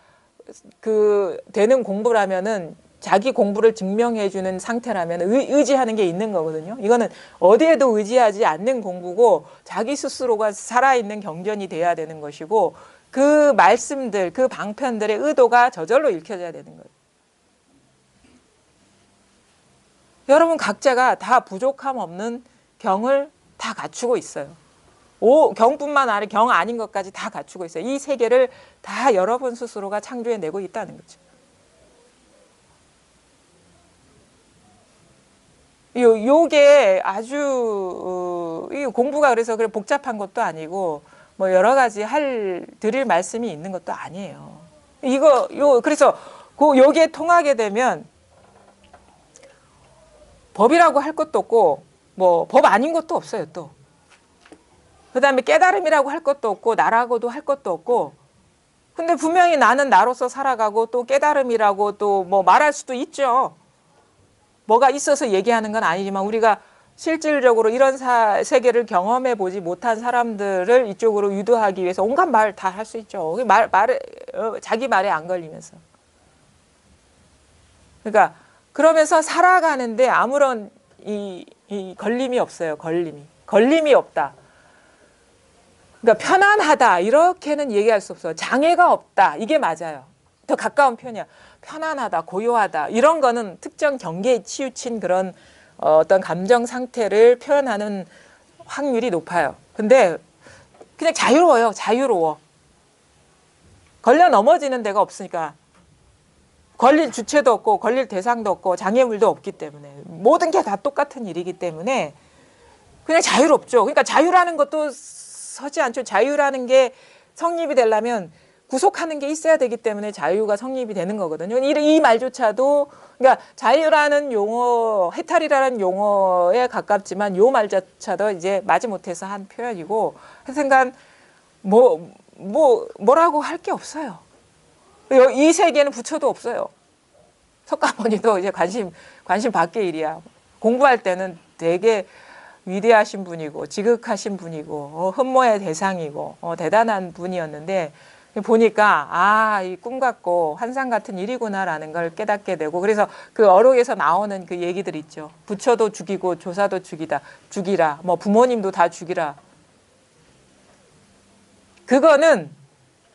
되는 공부라면은 자기 공부를 증명해 주는 상태라면 의지하는 게 있는 거거든요. 이거는 어디에도 의지하지 않는 공부고 자기 스스로가 살아있는 경전이 돼야 되는 것이고 그 말씀들, 그 방편들의 의도가 저절로 읽혀져야 되는 거예요. 여러분 각자가 다 부족함 없는 경을 다 갖추고 있어요. 경뿐만 아니라 경 아닌 것까지 다 갖추고 있어요. 이 세계를 다 여러분 스스로가 창조해내고 있다는 거죠. 요게 아주 공부가 그래서 그래 복잡한 것도 아니고 뭐 여러 가지 드릴 말씀이 있는 것도 아니에요. 그래서 요게 통하게 되면 법이라고 할 것도 없고 뭐 법 아닌 것도 없어요. 또 그다음에 깨달음이라고 할 것도 없고 나라고도 할 것도 없고 근데 분명히 나는 나로서 살아가고 또 깨달음이라고 또 뭐 말할 수도 있죠. 뭐가 있어서 얘기하는 건 아니지만 우리가 실질적으로 이런 세계를 경험해 보지 못한 사람들을 이쪽으로 유도하기 위해서 온갖 말 다 할 수 있죠. 자기 말에 안 걸리면서. 그러니까 그러면서 살아가는데 아무런 이 걸림이 없어요. 걸림이 없다. 그러니까 편안하다 이렇게는 얘기할 수 없어요. 장애가 없다 이게 맞아요. 더 가까운 표현이야. 편안하다, 고요하다 이런 거는 특정 경계에 치우친 그런 어떤 감정 상태를 표현하는 확률이 높아요. 근데 그냥 자유로워요. 자유로워. 걸려 넘어지는 데가 없으니까 걸릴 주체도 없고 걸릴 대상도 없고 장애물도 없기 때문에 모든 게 다 똑같은 일이기 때문에 그냥 자유롭죠. 그러니까 자유라는 것도 서지 않죠. 자유라는 게 성립이 되려면 구속하는 게 있어야 되기 때문에 자유가 성립이 되는 거거든요. 이 말조차도 그러니까 자유라는 용어, 해탈이라는 용어에 가깝지만 요 말조차도 이제 마지못해서 한 표현이고 하여튼간 뭐라고 할 게 없어요. 이 세계는 부처도 없어요. 석가모니도 이제 관심 밖의 일이야. 공부할 때는 되게 위대하신 분이고 지극하신 분이고 흠모의 대상이고 대단한 분이었는데 보니까 이 꿈 같고 환상 같은 일이구나라는 걸 깨닫게 되고 그래서 그 어록에서 나오는 그 얘기들 있죠. 부처도 죽이고 조사도 죽이라. 뭐 부모님도 다 죽이라. 그거는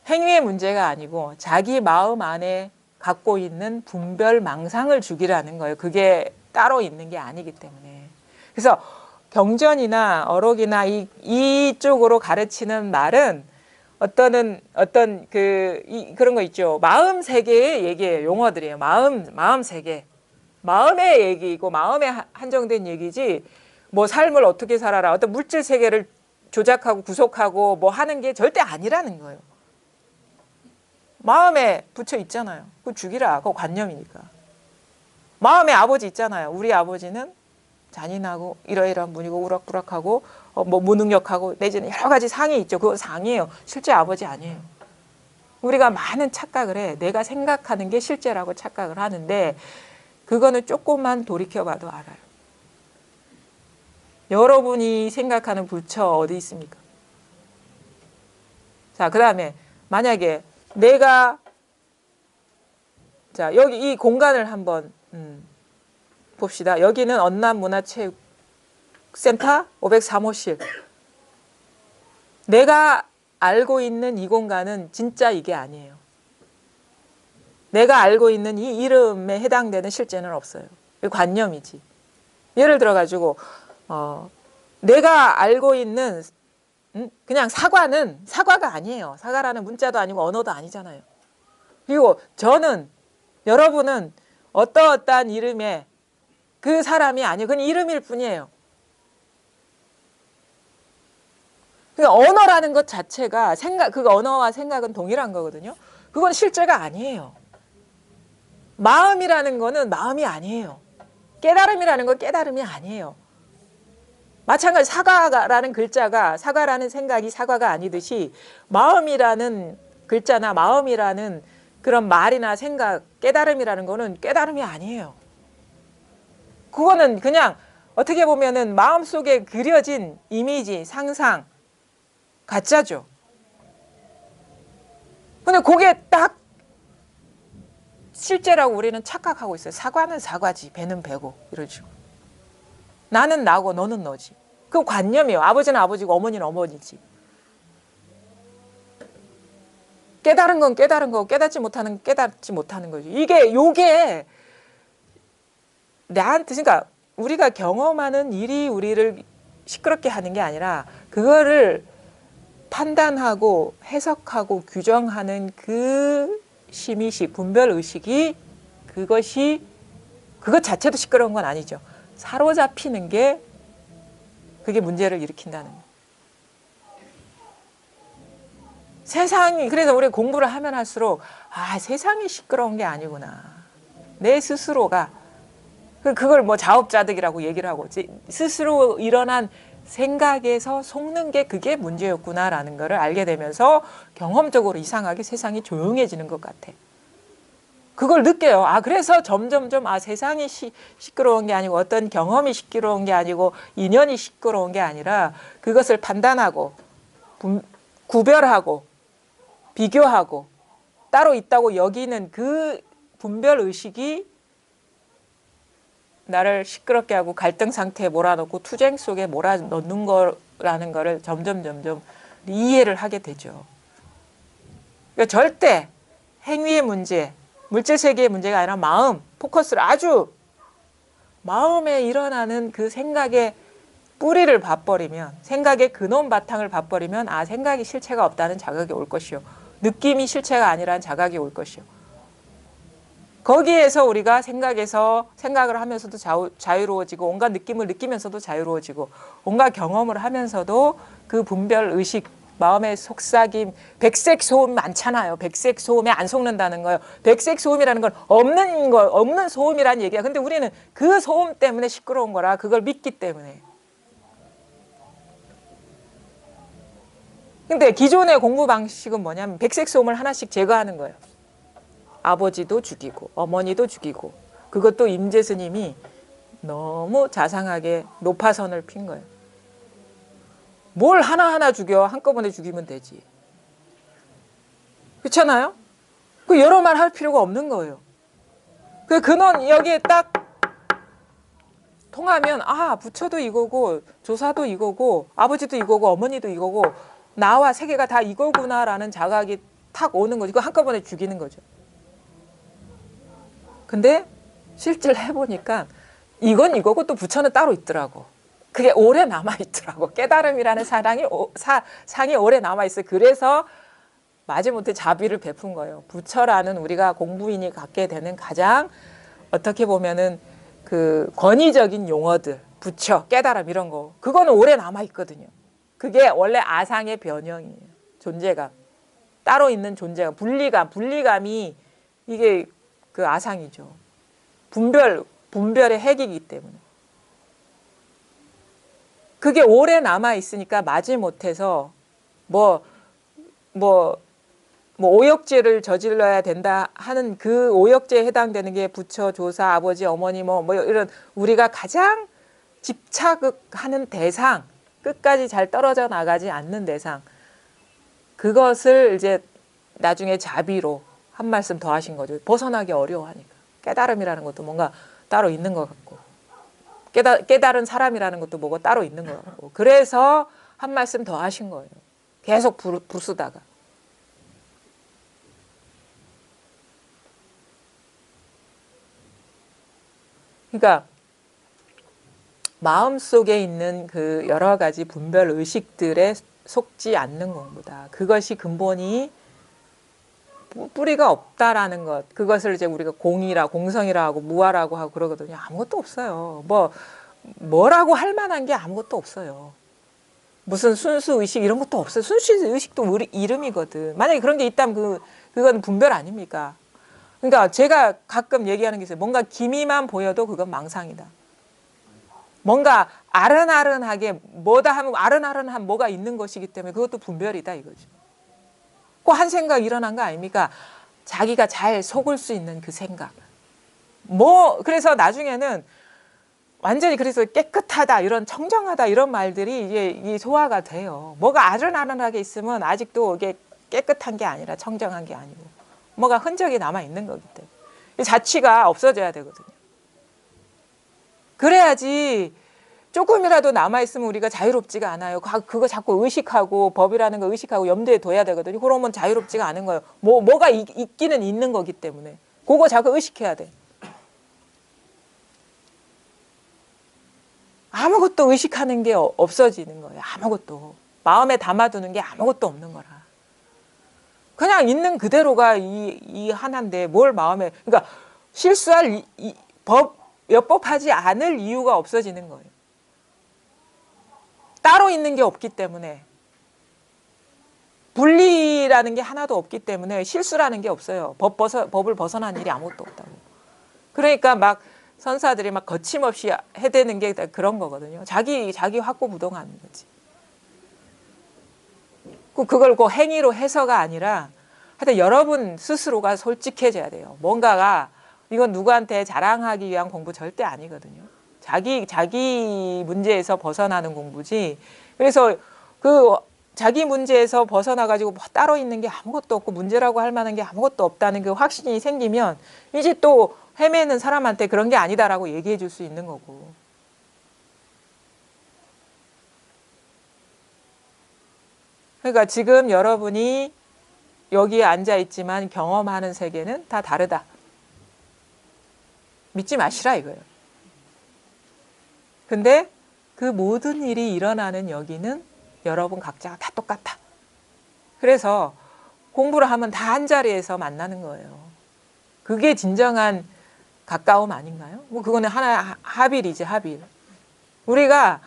행위의 문제가 아니고 자기 마음 안에 갖고 있는 분별 망상을 죽이라는 거예요. 그게 따로 있는 게 아니기 때문에. 그래서 경전이나 어록이나 이쪽으로 가르치는 말은 그런 거 있죠. 마음 세계의 얘기예요. 용어들이에요. 마음 세계. 마음의 얘기이고 마음에 한정된 얘기지 뭐 삶을 어떻게 살아라. 어떤 물질 세계를 조작하고 구속하고 뭐 하는 게 절대 아니라는 거예요. 마음에 부처 있잖아요. 그거 죽이라. 그거 관념이니까. 마음에 아버지 있잖아요. 우리 아버지는 잔인하고 이러이러한 분이고 우락부락하고 뭐 무능력하고 내지는 여러 가지 상이 있죠. 그거 상이에요. 실제 아버지 아니에요. 우리가 많은 착각을 해. 내가 생각하는 게 실제라고 착각을 하는데 그거는 조금만 돌이켜봐도 알아요. 여러분이 생각하는 부처 어디 있습니까? 자, 그 다음에 만약에 내가 자 여기 이 공간을 한번 봅시다. 여기는 언남문화체육센터 503호실. 내가 알고 있는 이 공간은 진짜 이게 아니에요. 내가 알고 있는 이 이름에 해당되는 실제는 없어요. 이 관념이지. 예를 들어가지고 내가 알고 있는 그냥 사과는 사과가 아니에요. 사과라는 문자도 아니고 언어도 아니잖아요. 그리고 저는 여러분은 어떠어떠한 이름의 그 사람이 아니에요. 그건 이름일 뿐이에요. 그러니까 언어라는 것 자체가 그 언어와 생각은 동일한 거거든요. 그건 실제가 아니에요. 마음이라는 거는 마음이 아니에요. 깨달음이라는 건 깨달음이 아니에요. 마찬가지 사과라는 글자가 사과라는 생각이 사과가 아니듯이 마음이라는 글자나 마음이라는 그런 말이나 생각, 깨달음이라는 거는 깨달음이 아니에요. 그거는 그냥 어떻게 보면은 마음속에 그려진 이미지, 상상, 가짜죠. 근데 그게 딱 실제라고 우리는 착각하고 있어요. 사과는 사과지, 배는 배고 이런 식으로. 나는 나고 너는 너지. 그 관념이에요. 아버지는 아버지고 어머니는 어머니지. 깨달은 건 깨달은 거고 깨닫지 못하는 건 깨닫지 못하는 거죠. 요게 나한테 그러니까 우리가 경험하는 일이 우리를 시끄럽게 하는 게 아니라 그거를 판단하고 해석하고 규정하는 그 심의식, 분별의식이 그것 자체도 시끄러운 건 아니죠. 사로잡히는 게 그게 문제를 일으킨다는 거예요. 세상이 그래서 우리 공부를 하면 할수록 세상이 시끄러운 게 아니구나. 내 스스로가 그걸 뭐 자업자득이라고 얘기를 하고 스스로 일어난 생각에서 속는 게 그게 문제였구나라는 거를 알게 되면서 경험적으로 이상하게 세상이 조용해지는 것 같아. 그걸 느껴요. 그래서 점점점 세상이 시끄러운 게 아니고 어떤 경험이 시끄러운 게 아니고 인연이 시끄러운 게 아니라 그것을 판단하고 구별하고 비교하고 따로 있다고 여기는 그 분별의식이 나를 시끄럽게 하고 갈등 상태에 몰아넣고 투쟁 속에 몰아넣는 거라는 거를 점점 이해를 하게 되죠. 그러니까 절대 행위의 문제, 물질 세계의 문제가 아니라 마음, 포커스를 아주 마음에 일어나는 그 생각의 뿌리를 봐버리면 생각의 근원 바탕을 봐버리면 생각이 실체가 없다는 자각이 올 것이요. 느낌이 실체가 아니라는 자각이 올 것이요. 거기에서 우리가 생각을 하면서도 자유로워지고 온갖 느낌을 느끼면서도 자유로워지고 온갖 경험을 하면서도 그 분별의식 마음의 속삭임 백색 소음 많잖아요. 백색 소음에 안 속는다는 거예요. 백색 소음이라는 건 없는 소음이라는 얘기야. 근데 우리는 그 소음 때문에 시끄러운 거라 그걸 믿기 때문에. 근데 기존의 공부 방식은 뭐냐면 백색 소음을 하나씩 제거하는 거예요. 아버지도 죽이고 어머니도 죽이고 그것도 임재 스님이 너무 자상하게 노파선을 핀 거예요. 뭘 하나하나 죽여 한꺼번에 죽이면 되지. 그렇잖아요? 그 여러 말 할 필요가 없는 거예요. 그 근원 여기에 딱 통하면 부처도 이거고 조사도 이거고 아버지도 이거고 어머니도 이거고 나와 세계가 다 이거구나라는 자각이 탁 오는 거죠. 그거 한꺼번에 죽이는 거죠. 근데 실제로 해보니까 이건 이거고 또 부처는 따로 있더라고. 그게 오래 남아있더라고. 깨달음이라는 상이 오래 남아있어요. 그래서 마지못해 자비를 베푼 거예요. 부처라는 우리가 공부인이 갖게 되는 가장 어떻게 보면은 그 권위적인 용어들, 부처, 깨달음 이런 거 그거는 오래 남아있거든요. 그게 원래 아상의 변형이에요. 존재감. 따로 있는 존재감. 분리감이 이게 그 아상이죠. 분별의 핵이기 때문에. 그게 오래 남아 있으니까 마지못해서 뭐 오역죄를 저질러야 된다 하는 그 오역죄에 해당되는 게 부처, 조사, 아버지, 어머니 뭐 이런 우리가 가장 집착하는 대상, 끝까지 잘 떨어져 나가지 않는 대상, 그것을 이제 나중에 자비로 한 말씀 더 하신 거죠. 벗어나기 어려워하니까. 깨달음이라는 것도 뭔가 따로 있는 것 같고, 깨달은 사람이라는 것도 뭐가 따로 있는 것 같고, 그래서 한 말씀 더 하신 거예요. 계속 부수다가. 그러니까 마음속에 있는 그 여러 가지 분별 의식들에 속지 않는 공부다. 그것이 근본이 뿌리가 없다라는 것. 그것을 이제 우리가 공성이라 하고 무아라고 하고 그러거든요. 아무것도 없어요. 뭐라고 할 만한 게 아무것도 없어요. 무슨 순수 의식 이런 것도 없어요. 순수 의식도 우리 이름이거든. 만약에 그런 게 있다면 그건 분별 아닙니까? 그러니까 제가 가끔 얘기하는 게 있어요. 뭔가 기미만 보여도 그건 망상이다. 뭔가 아른아른하게 뭐다 하면 아른아른한 뭐가 있는 것이기 때문에 그것도 분별이다 이거죠. 꼭 한 생각 일어난 거 아닙니까? 자기가 잘 속을 수 있는 그 생각. 그래서 나중에는 완전히 그래서 깨끗하다, 이런 청정하다 이런 말들이 이게 소화가 돼요. 뭐가 아른아른하게 있으면 아직도 이게 깨끗한 게 아니라 청정한 게 아니고 뭐가 흔적이 남아 있는 거기 때문에 이 자취가 없어져야 되거든요. 그래야지 조금이라도 남아있으면 우리가 자유롭지가 않아요. 그거 자꾸 의식하고 법이라는 거 의식하고 염두에 둬야 되거든요. 그러면 자유롭지가 않은 거예요. 뭐가 있기는 있는 거기 때문에 그거 자꾸 의식해야 돼. 아무것도 의식하는 게 없어지는 거예요. 아무것도. 마음에 담아두는 게 아무것도 없는 거라. 그냥 있는 그대로가 이 하나인데 뭘 마음에, 그러니까 실수할 엽법하지 않을 이유가 없어지는 거예요. 따로 있는 게 없기 때문에, 분리라는 게 하나도 없기 때문에 실수라는 게 없어요. 법을 벗어난 일이 아무것도 없다고. 그러니까 막 선사들이 막 거침없이 해대는 게 그런 거거든요. 자기 확고부동하는 거지. 그걸 그 행위로 해서가 아니라 하여튼 여러분 스스로가 솔직해져야 돼요. 뭔가가 이건 누구한테 자랑하기 위한 공부 절대 아니거든요. 자기 문제에서 벗어나는 공부지. 그래서 그 자기 문제에서 벗어나가지고 뭐 따로 있는 게 아무것도 없고 문제라고 할 만한 게 아무것도 없다는 그 확신이 생기면 이제 또 헤매는 사람한테 그런 게 아니다라고 얘기해 줄 수 있는 거고. 그러니까 지금 여러분이 여기에 앉아 있지만 경험하는 세계는 다 다르다. 믿지 마시라 이거예요. 근데 그 모든 일이 일어나는 여기는 여러분 각자가 다 똑같아. 그래서 공부를 하면 다 한자리에서 만나는 거예요. 그게 진정한 가까움 아닌가요? 뭐 그거는 하나의 합일이지, 합일. 우리가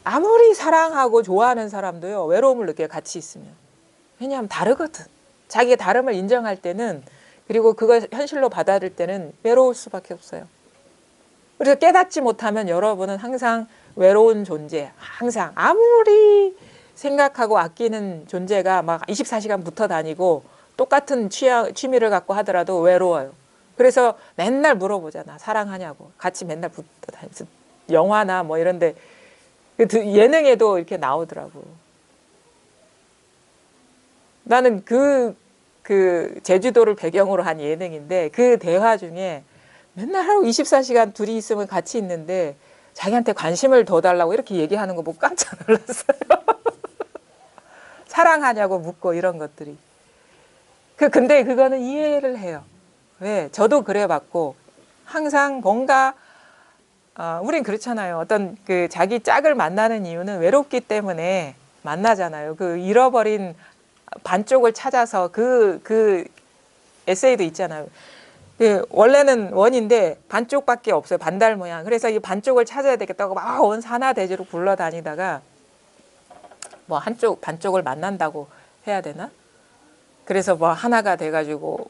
아무리 사랑하고 좋아하는 사람도요, 외로움을 느껴요, 같이 있으면. 왜냐하면 다르거든. 자기의 다름을 인정할 때는, 그리고 그걸 현실로 받아들일 때는 외로울 수밖에 없어요. 그래서 깨닫지 못하면 여러분은 항상 외로운 존재, 항상 아무리 생각하고 아끼는 존재가 막 24시간 붙어 다니고 똑같은 취미를 갖고 하더라도 외로워요. 그래서 맨날 물어보잖아. 사랑하냐고. 같이 맨날 붙어 다니면서 영화나 뭐 이런데 예능에도 이렇게 나오더라고. 나는 그 제주도를 배경으로 한 예능인데 그 대화 중에 맨날 하루 24시간 둘이 있으면 같이 있는데 자기한테 관심을 더 달라고 이렇게 얘기하는 거 보고 깜짝 놀랐어요. 사랑하냐고 묻고 이런 것들이. 근데 그거는 이해를 해요. 왜? 저도 그래봤고 항상 뭔가 우린 그렇잖아요. 어떤 그 자기 짝을 만나는 이유는 외롭기 때문에 만나잖아요. 그 잃어버린 반쪽을 찾아서 그 에세이도 있잖아요. 원래는 원인데 반쪽밖에 없어요. 반달 모양. 그래서 이 반쪽을 찾아야 되겠다고 막 온 산하대지로 굴러다니다가 뭐 반쪽을 만난다고 해야 되나? 그래서 뭐 하나가 돼가지고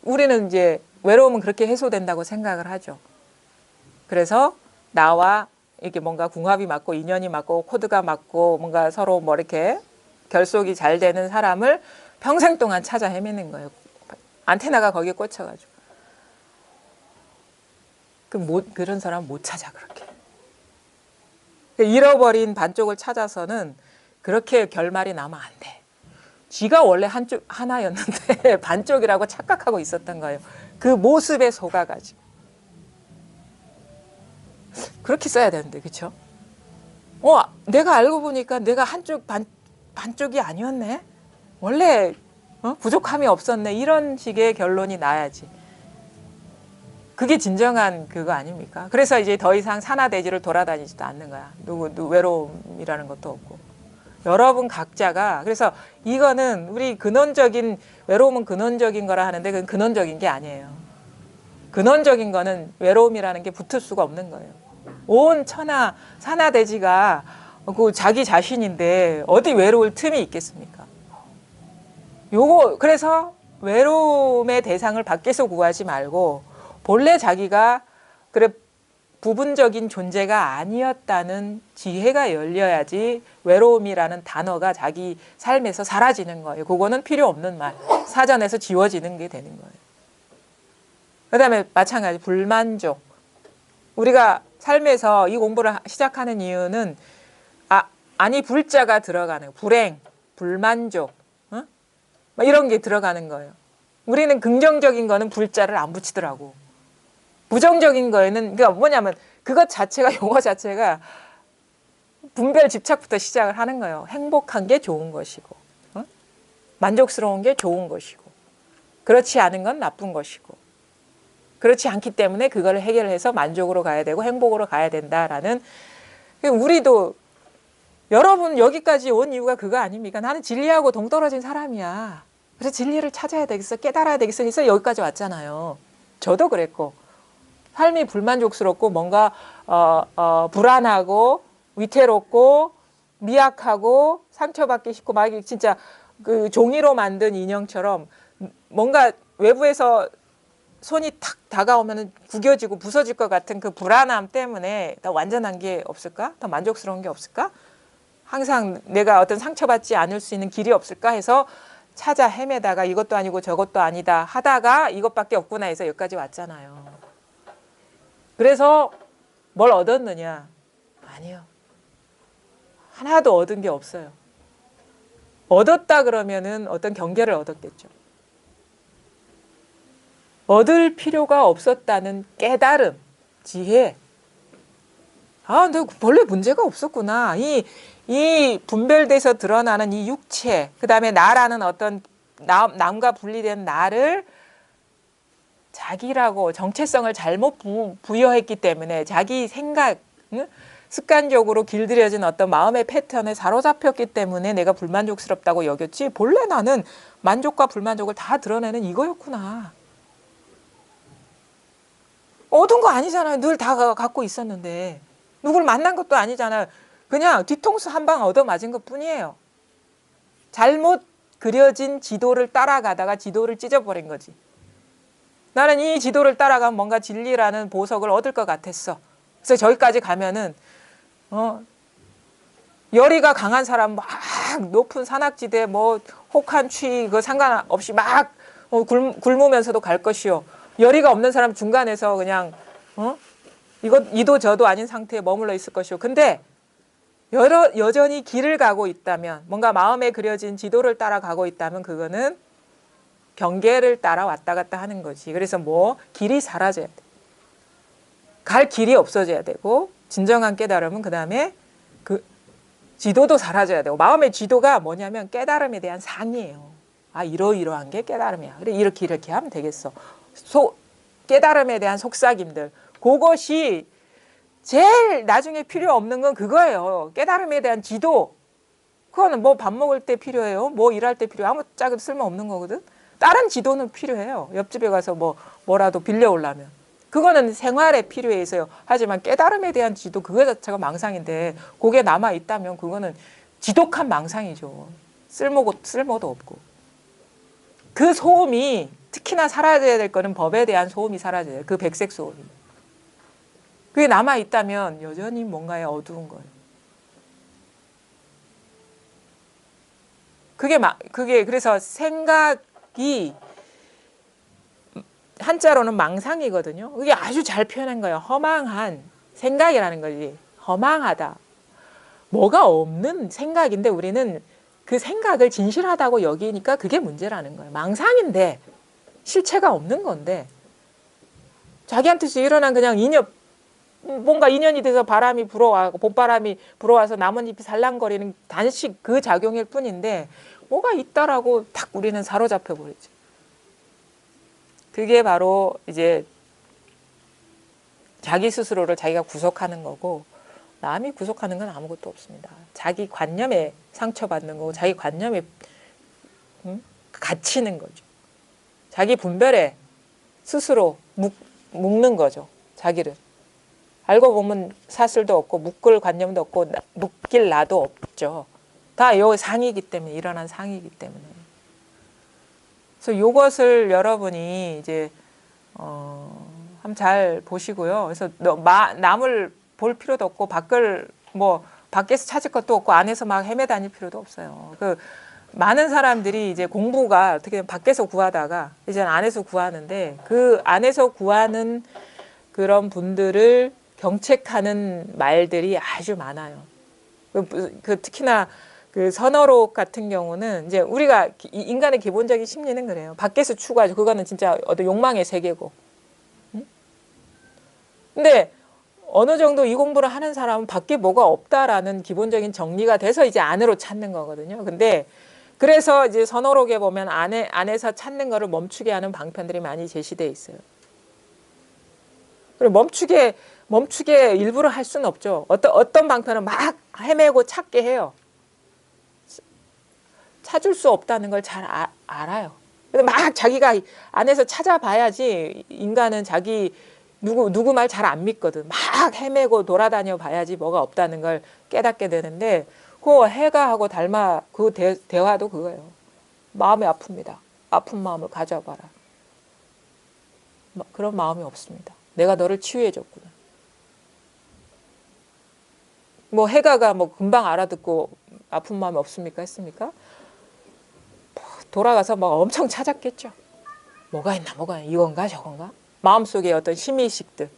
우리는 이제 외로움은 그렇게 해소된다고 생각을 하죠. 그래서 나와 이렇게 뭔가 궁합이 맞고 인연이 맞고 코드가 맞고 뭔가 서로 뭐 이렇게 결속이 잘 되는 사람을 평생 동안 찾아 헤매는 거예요. 안테나가 거기에 꽂혀가지고. 그런 사람 못 찾아 그렇게. 잃어버린 반쪽을 찾아서는 그렇게 결말이 나면 안 돼. 쥐가 원래 하나였는데 반쪽이라고 착각하고 있었던 거예요. 그 모습에 속아가지고. 그렇게 써야 되는데, 그렇죠? 내가 알고 보니까 내가 반쪽이 아니었네. 원래 부족함이 없었네. 이런 식의 결론이 나야지. 그게 진정한 그거 아닙니까? 그래서 이제 더 이상 산하대지를 돌아다니지도 않는 거야. 누구 외로움이라는 것도 없고. 여러분 각자가 그래서 이거는 우리 근원적인 외로움은 근원적인 거라 하는데 그건 근원적인 게 아니에요. 근원적인 거는 외로움이라는 게 붙을 수가 없는 거예요. 온 천하 산하대지가 그 자기 자신인데 어디 외로울 틈이 있겠습니까? 그래서 외로움의 대상을 밖에서 구하지 말고 본래 자기가 그래 부분적인 존재가 아니었다는 지혜가 열려야지 외로움이라는 단어가 자기 삶에서 사라지는 거예요. 그거는 필요 없는 말. 사전에서 지워지는 게 되는 거예요. 그다음에 마찬가지 불만족. 우리가 삶에서 이 공부를 시작하는 이유는 아니 불자가 들어가는 거예요. 불행, 불만족 이런 게 들어가는 거예요. 우리는 긍정적인 거는 불자를 안 붙이더라고. 부정적인 거에는 그러니까 뭐냐면 그것 자체가 용어 자체가 분별 집착부터 시작을 하는 거예요. 행복한 게 좋은 것이고 만족스러운 게 좋은 것이고 그렇지 않은 건 나쁜 것이고 그렇지 않기 때문에 그걸 해결해서 만족으로 가야 되고 행복으로 가야 된다라는 우리도 여러분 여기까지 온 이유가 그거 아닙니까? 나는 진리하고 동떨어진 사람이야. 그래서 진리를 찾아야 되겠어. 깨달아야 되겠어. 그래서 여기까지 왔잖아요. 저도 그랬고 삶이 불만족스럽고 뭔가 불안하고 위태롭고 미약하고 상처받기 싫고 막 진짜 그 종이로 만든 인형처럼 뭔가 외부에서 손이 탁 다가오면 구겨지고 부서질 것 같은 그 불안함 때문에 더 완전한 게 없을까? 더 만족스러운 게 없을까? 항상 내가 어떤 상처받지 않을 수 있는 길이 없을까 해서 찾아 헤매다가 이것도 아니고 저것도 아니다 하다가 이것밖에 없구나 해서 여기까지 왔잖아요. 그래서 뭘 얻었느냐? 아니요. 하나도 얻은 게 없어요. 얻었다 그러면은 어떤 경계를 얻었겠죠. 얻을 필요가 없었다는 깨달음, 지혜. 근데 원래 문제가 없었구나. 이 분별돼서 드러나는 이 육체, 그 다음에 나라는 어떤 남과 분리된 나를 자기라고 정체성을 잘못 부여했기 때문에 자기 생각, 습관적으로 길들여진 어떤 마음의 패턴에 사로잡혔기 때문에 내가 불만족스럽다고 여겼지 본래 나는 만족과 불만족을 다 드러내는 이거였구나. 얻은 거 아니잖아요. 늘 다 갖고 있었는데. 누굴 만난 것도 아니잖아요. 그냥 뒤통수 한 방 얻어맞은 것뿐이에요. 잘못 그려진 지도를 따라가다가 지도를 찢어버린 거지. 나는 이 지도를 따라가면 뭔가 진리라는 보석을 얻을 것 같았어. 그래서 저기까지 가면은 열의가 강한 사람 막 높은 산악지대 뭐 혹한 추위 그 상관없이 막 굶으면서도 갈 것이요. 열의가 없는 사람 중간에서 그냥 이도 저도 아닌 상태에 머물러 있을 것이요. 근데 여전히 길을 가고 있다면 뭔가 마음에 그려진 지도를 따라가고 있다면 그거는 경계를 따라 왔다 갔다 하는 거지. 그래서 길이 사라져야 돼. 갈 길이 없어져야 되고 진정한 깨달음은 그 다음에 그 지도도 사라져야 되고 마음의 지도가 뭐냐면 깨달음에 대한 상이에요. 이러이러한 게 깨달음이야. 그래 이렇게 하면 되겠어. 깨달음에 대한 속삭임들. 그것이 제일 나중에 필요 없는 건 그거예요. 깨달음에 대한 지도. 그거는 밥 먹을 때 필요해요. 일할 때 필요해요. 아무 짝은 쓸모없는 거거든. 다른 지도는 필요해요. 옆집에 가서 뭐라도 빌려오려면. 그거는 생활에 필요해서요. 하지만 깨달음에 대한 지도 그거 자체가 망상인데 그게 남아있다면 그거는 지독한 망상이죠. 쓸모도 없고. 그 소음이 특히나 사라져야 될 거는 법에 대한 소음이 사라져요. 그 백색 소음이. 그게 남아 있다면 여전히 뭔가에 어두운 거예요. 그게 그래서 생각이 한자로는 망상이거든요. 그게 아주 잘 표현한 거예요. 허망한 생각이라는 거지. 허망하다. 뭐가 없는 생각인데 우리는 그 생각을 진실하다고 여기니까 그게 문제라는 거예요. 망상인데 실체가 없는 건데 자기한테서 일어난 그냥 뭔가 인연이 돼서 바람이 불어와고 봄바람이 불어와서 나뭇잎이 살랑거리는 단식 그 작용일 뿐인데 뭐가 있다라고 딱 우리는 사로잡혀 버리죠. 그게 바로 이제 자기 스스로를 자기가 구속하는 거고 남이 구속하는 건 아무것도 없습니다. 자기 관념에 상처받는 거고 자기 관념에 갇히는 거죠. 자기 분별에 스스로 묶는 거죠. 자기를. 알고 보면 사슬도 없고 묶을 관념도 없고 묶일 나도 없죠. 다 요 상이기 때문에 일어난 상이기 때문에. 그래서 이것을 여러분이 이제 한번 잘 보시고요. 그래서 남을 볼 필요도 없고 밖에서 찾을 것도 없고 안에서 막 헤매 다닐 필요도 없어요. 그 많은 사람들이 이제 공부가 어떻게 보면 밖에서 구하다가 이제 안에서 구하는데 그 안에서 구하는 그런 분들을 경책하는 말들이 아주 많아요. 특히나 그 선어록 같은 경우는 이제 우리가 인간의 기본적인 심리는 그래요. 밖에서 추구하죠. 그거는 진짜 어떤 욕망의 세계고. 근데 어느 정도 이 공부를 하는 사람은 밖에 뭐가 없다라는 기본적인 정리가 돼서 이제 안으로 찾는 거거든요. 근데 그래서 이제 선어록에 보면 안에서 찾는 거를 멈추게 하는 방편들이 많이 제시되어 있어요. 그리고 멈추게 일부러 할 수는 없죠. 어떤 방편은 막 헤매고 찾게 해요. 찾을 수 없다는 걸 잘 알아요. 근데 막 자기가 안에서 찾아봐야지 인간은 자기 누구 말 잘 안 믿거든. 막 헤매고 돌아다녀 봐야지 뭐가 없다는 걸 깨닫게 되는데 그 해가 하고 닮아 그 대화도 그거예요. 마음이 아픕니다. 아픈 마음을 가져와 봐라. 그런 마음이 없습니다. 내가 너를 치유해 줬구나. 뭐 해가가 뭐 금방 알아듣고 아픈 마음이 없습니까? 했습니까? 돌아가서 막 엄청 찾았겠죠. 뭐가 있나 이건가 저건가? 마음속에 어떤 심의식들.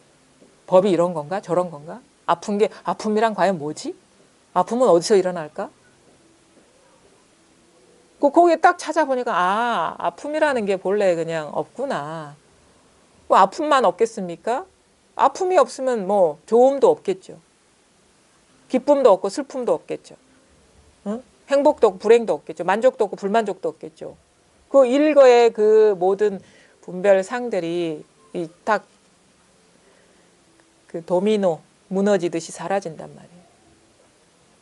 법이 이런 건가 저런 건가? 아픔이란 과연 뭐지? 아픔은 어디서 일어날까? 거기에 딱 찾아보니까 아픔이라는 게 본래 그냥 없구나. 뭐 아픔만 없겠습니까? 아픔이 없으면 뭐 좋음도 없겠죠. 기쁨도 없고 슬픔도 없겠죠. 응? 행복도 없고 불행도 없겠죠. 만족도 없고 불만족도 없겠죠. 그 일거의 그 모든 분별상들이 딱 그 도미노 무너지듯이 사라진단 말이에요.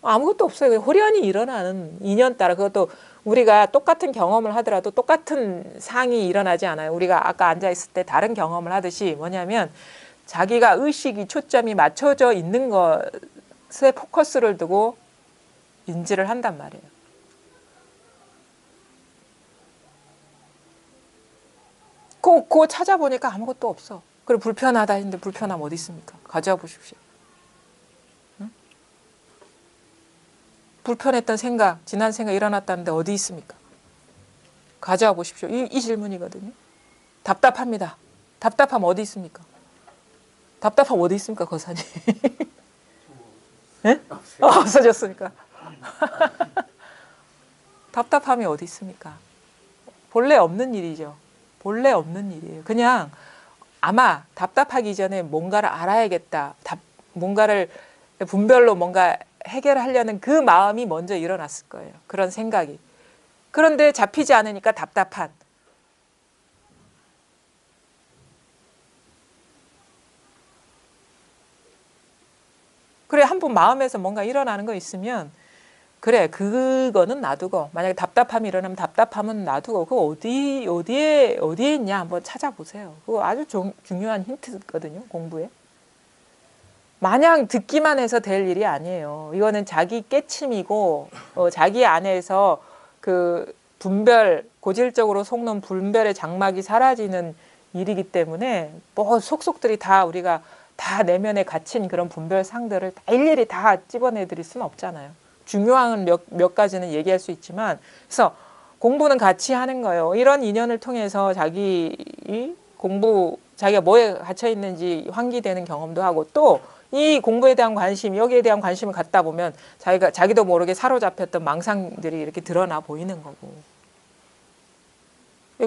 아무것도 없어요. 호련히 일어나는 인연 따라 그것도 우리가 똑같은 경험을 하더라도 똑같은 상이 일어나지 않아요. 우리가 아까 앉아있을 때 다른 경험을 하듯이 뭐냐면 자기가 의식이 초점이 맞춰져 있는 것에 포커스를 두고 인지를 한단 말이에요. 그거 찾아보니까 아무것도 없어. 그리고 불편하다 했는데 불편함 어디 있습니까? 가져와 보십시오. 응? 불편했던 생각, 지난 생각 일어났다는데 어디 있습니까? 가져와 보십시오. 이 질문이거든요. 답답합니다. 답답함 어디 있습니까? 답답함 어디 있습니까, 거사님? 네? 없어졌으니까. 답답함이 어디 있습니까? 본래 없는 일이죠. 본래 없는 일이에요. 그냥 아마 답답하기 전에 뭔가를 알아야겠다. 뭔가를 분별로 뭔가 해결하려는 그 마음이 먼저 일어났을 거예요. 그런 생각이. 그런데 잡히지 않으니까 답답한. 그래, 한번 마음에서 뭔가 일어나는 거 있으면 그래, 그거는 놔두고 만약에 답답함이 일어나면 답답함은 놔두고 그거 어디에 있냐 한번 찾아보세요. 그거 아주 중요한 힌트거든요, 공부에. 마냥 듣기만 해서 될 일이 아니에요. 이거는 자기 깨침이고 자기 안에서 그 고질적으로 속는 분별의 장막이 사라지는 일이기 때문에 뭐 속속들이 다 우리가 다 내면에 갇힌 그런 분별상들을 다 일일이 다 집어내드릴 수는 없잖아요. 중요한 몇 가지는 얘기할 수 있지만, 그래서 공부는 같이 하는 거예요. 이런 인연을 통해서 자기 공부, 자기가 뭐에 갇혀 있는지 환기되는 경험도 하고, 또 이 공부에 대한 관심, 여기에 대한 관심을 갖다 보면 자기도 모르게 사로잡혔던 망상들이 이렇게 드러나 보이는 거고.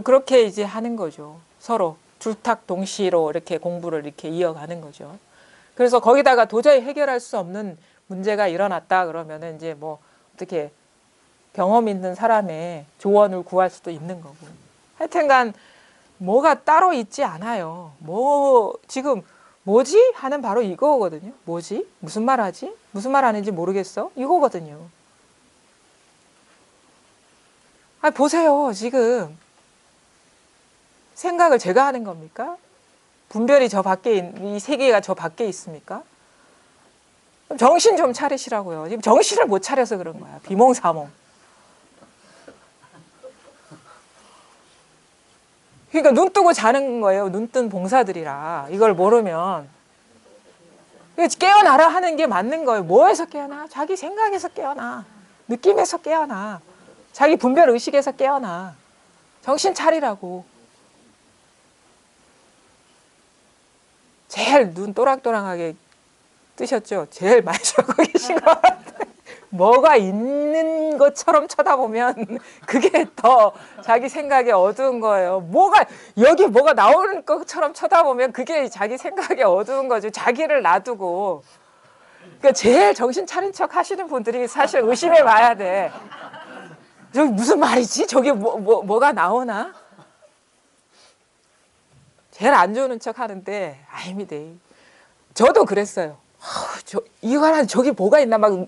그렇게 이제 하는 거죠. 서로 줄탁동시로 이렇게 공부를 이렇게 이어가는 거죠. 그래서 거기다가 도저히 해결할 수 없는 문제가 일어났다 그러면은 이제 뭐 어떻게 경험 있는 사람의 조언을 구할 수도 있는 거고. 하여튼간 뭐가 따로 있지 않아요. 뭐 지금 뭐지? 하는 바로 이거거든요. 뭐지? 무슨 말 하지? 무슨 말 하는지 모르겠어? 이거거든요. 아, 보세요. 지금 생각을 제가 하는 겁니까? 분별이 저 밖에, 이 세계가 저 밖에 있습니까? 정신 좀 차리시라고요. 지금 정신을 못 차려서 그런 거야. 비몽사몽. 그러니까 눈 뜨고 자는 거예요. 눈 뜬 봉사들이라. 이걸 모르면. 깨어나라 하는 게 맞는 거예요. 뭐에서 깨어나? 자기 생각에서 깨어나. 느낌에서 깨어나. 자기 분별 의식에서 깨어나. 정신 차리라고. 제일 눈 또랑또랑하게 뜨셨죠? 제일 많이 적고 계신 것 같아요. 뭐가 있는 것처럼 쳐다보면 그게 더 자기 생각에 어두운 거예요. 여기 뭐가 나오는 것처럼 쳐다보면 그게 자기 생각에 어두운 거죠. 자기를 놔두고. 그러니까 제일 정신 차린 척 하시는 분들이 사실 의심해 봐야 돼. 저기 무슨 말이지? 저기 뭐가 나오나? 제일 안 좋은 척 하는데, 아닙니다. 저도 그랬어요. 이거는 저기 뭐가 있나 막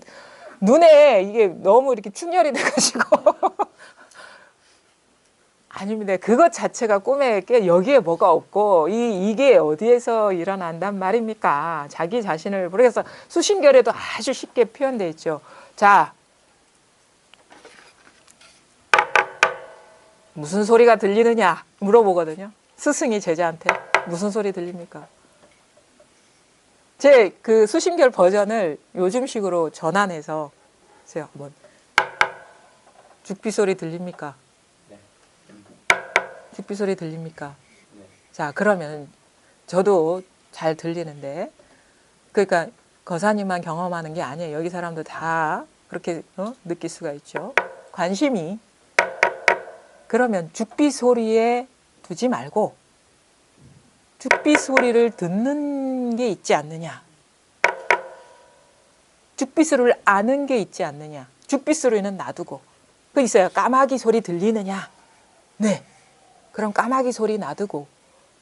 눈에 이게 너무 이렇게 충혈이 돼가지고. 아닙니다. 그것 자체가 꿈에 여기에 뭐가 없고, 이게 어디에서 일어난단 말입니까? 자기 자신을, 그래서 수신결에도 아주 쉽게 표현되어 있죠. 자, 무슨 소리가 들리느냐 물어보거든요. 스승이 제자한테 무슨 소리 들립니까? 제 그 수신결 버전을 요즘식으로 전환해서 제가 한번 죽비 소리 들립니까? 네. 죽비 소리 들립니까? 네. 자, 그러면 저도 잘 들리는데, 그러니까 거사님만 경험하는 게 아니에요. 여기 사람도 다 그렇게 느낄 수가 있죠. 관심이. 그러면 죽비 소리에 두지 말고 죽비 소리를 듣는 게 있지 않느냐. 죽비 소리를 아는 게 있지 않느냐. 죽비 소리는 놔두고. 그 있어요. 까마귀 소리 들리느냐. 네. 그럼 까마귀 소리 놔두고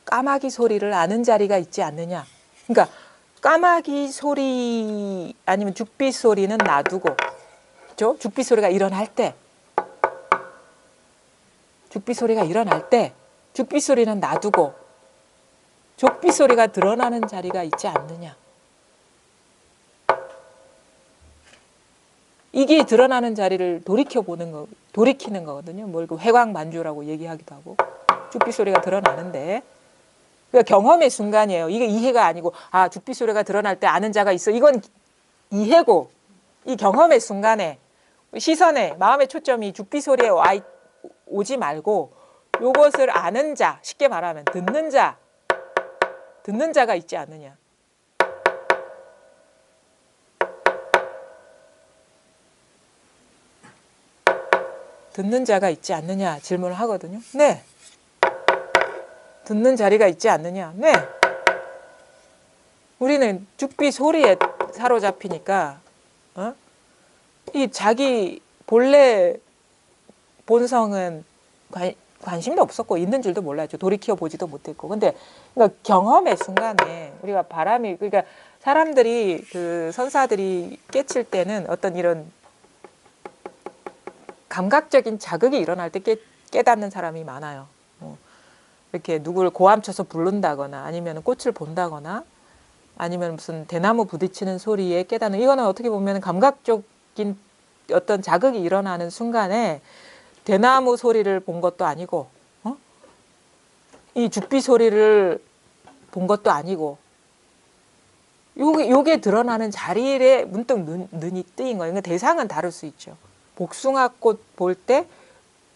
까마귀 소리를 아는 자리가 있지 않느냐. 그러니까 까마귀 소리 아니면 죽비 소리는 놔두고, 그렇죠? 죽비 소리가 일어날 때, 죽비 소리가 일어날 때 죽비 소리는 놔두고 족비 소리가 드러나는 자리가 있지 않느냐. 이게 드러나는 자리를 돌이키는 거거든요. 뭐 회광만주라고 얘기하기도 하고. 죽비 소리가 드러나는데, 그러니까 경험의 순간이에요. 이게 이해가 아니고, 아, 죽비 소리가 드러날 때 아는 자가 있어. 이건 이해고, 이 경험의 순간에 시선에 마음의 초점이 죽비 소리에 오지 말고 요것을 아는 자, 쉽게 말하면 듣는 자가 있지 않느냐. 듣는 자가 있지 않느냐 질문을 하거든요. 네. 듣는 자리가 있지 않느냐. 네. 우리는 죽비 소리에 사로잡히니까 이 자기 본래 본성은 관심도 없었고 있는 줄도 몰랐죠. 돌이켜 보지도 못했고. 근데 그러니까 경험의 순간에 우리가 그러니까 사람들이 그 선사들이 깨칠 때는 어떤 이런 감각적인 자극이 일어날 때 깨닫는 사람이 많아요. 이렇게 누구를 고함쳐서 부른다거나 아니면 꽃을 본다거나 아니면 무슨 대나무 부딪히는 소리에 깨닫는, 이거는 어떻게 보면 감각적인 어떤 자극이 일어나는 순간에 대나무 소리를 본 것도 아니고 이 죽비 소리를 본 것도 아니고 요게 드러나는 자리에 문득 눈이 뜨인 거예요. 그러니까 대상은 다를 수 있죠. 복숭아꽃 볼 때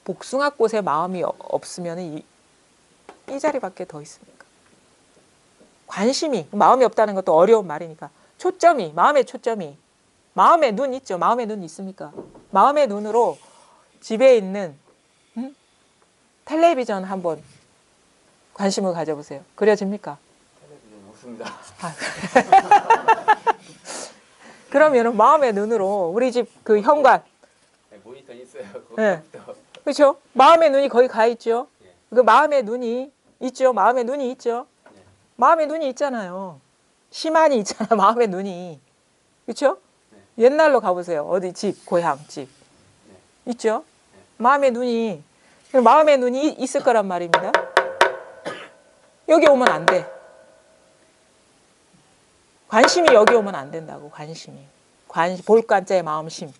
복숭아꽃에 마음이 없으면 이 자리밖에 더 있습니까? 관심이, 마음이 없다는 것도 어려운 말이니까. 초점이, 마음의 초점이. 마음의 눈 있죠? 마음의 눈 있습니까? 마음의 눈으로 집에 있는 텔레비전 한번 관심을 가져보세요. 그려집니까? 텔레비전 없습니다. 그러면 마음의 눈으로 우리 집 그 현관, 네, 모니터 있어요. 네. 그것도. 그렇죠? 마음의 눈이 거기 가 있죠? 예. 그 마음의 눈이 있죠? 마음의 눈이 있죠? 네. 마음의 눈이 있잖아요. 시만이 있잖아, 마음의 눈이. 그렇죠? 네. 옛날로 가보세요. 어디 집, 고향 집. 네. 있죠? 네. 마음의 눈이 있을 거란 말입니다. 여기 오면 안 돼. 관심이 여기 오면 안 된다고. 관심이. 볼관자의 마음심.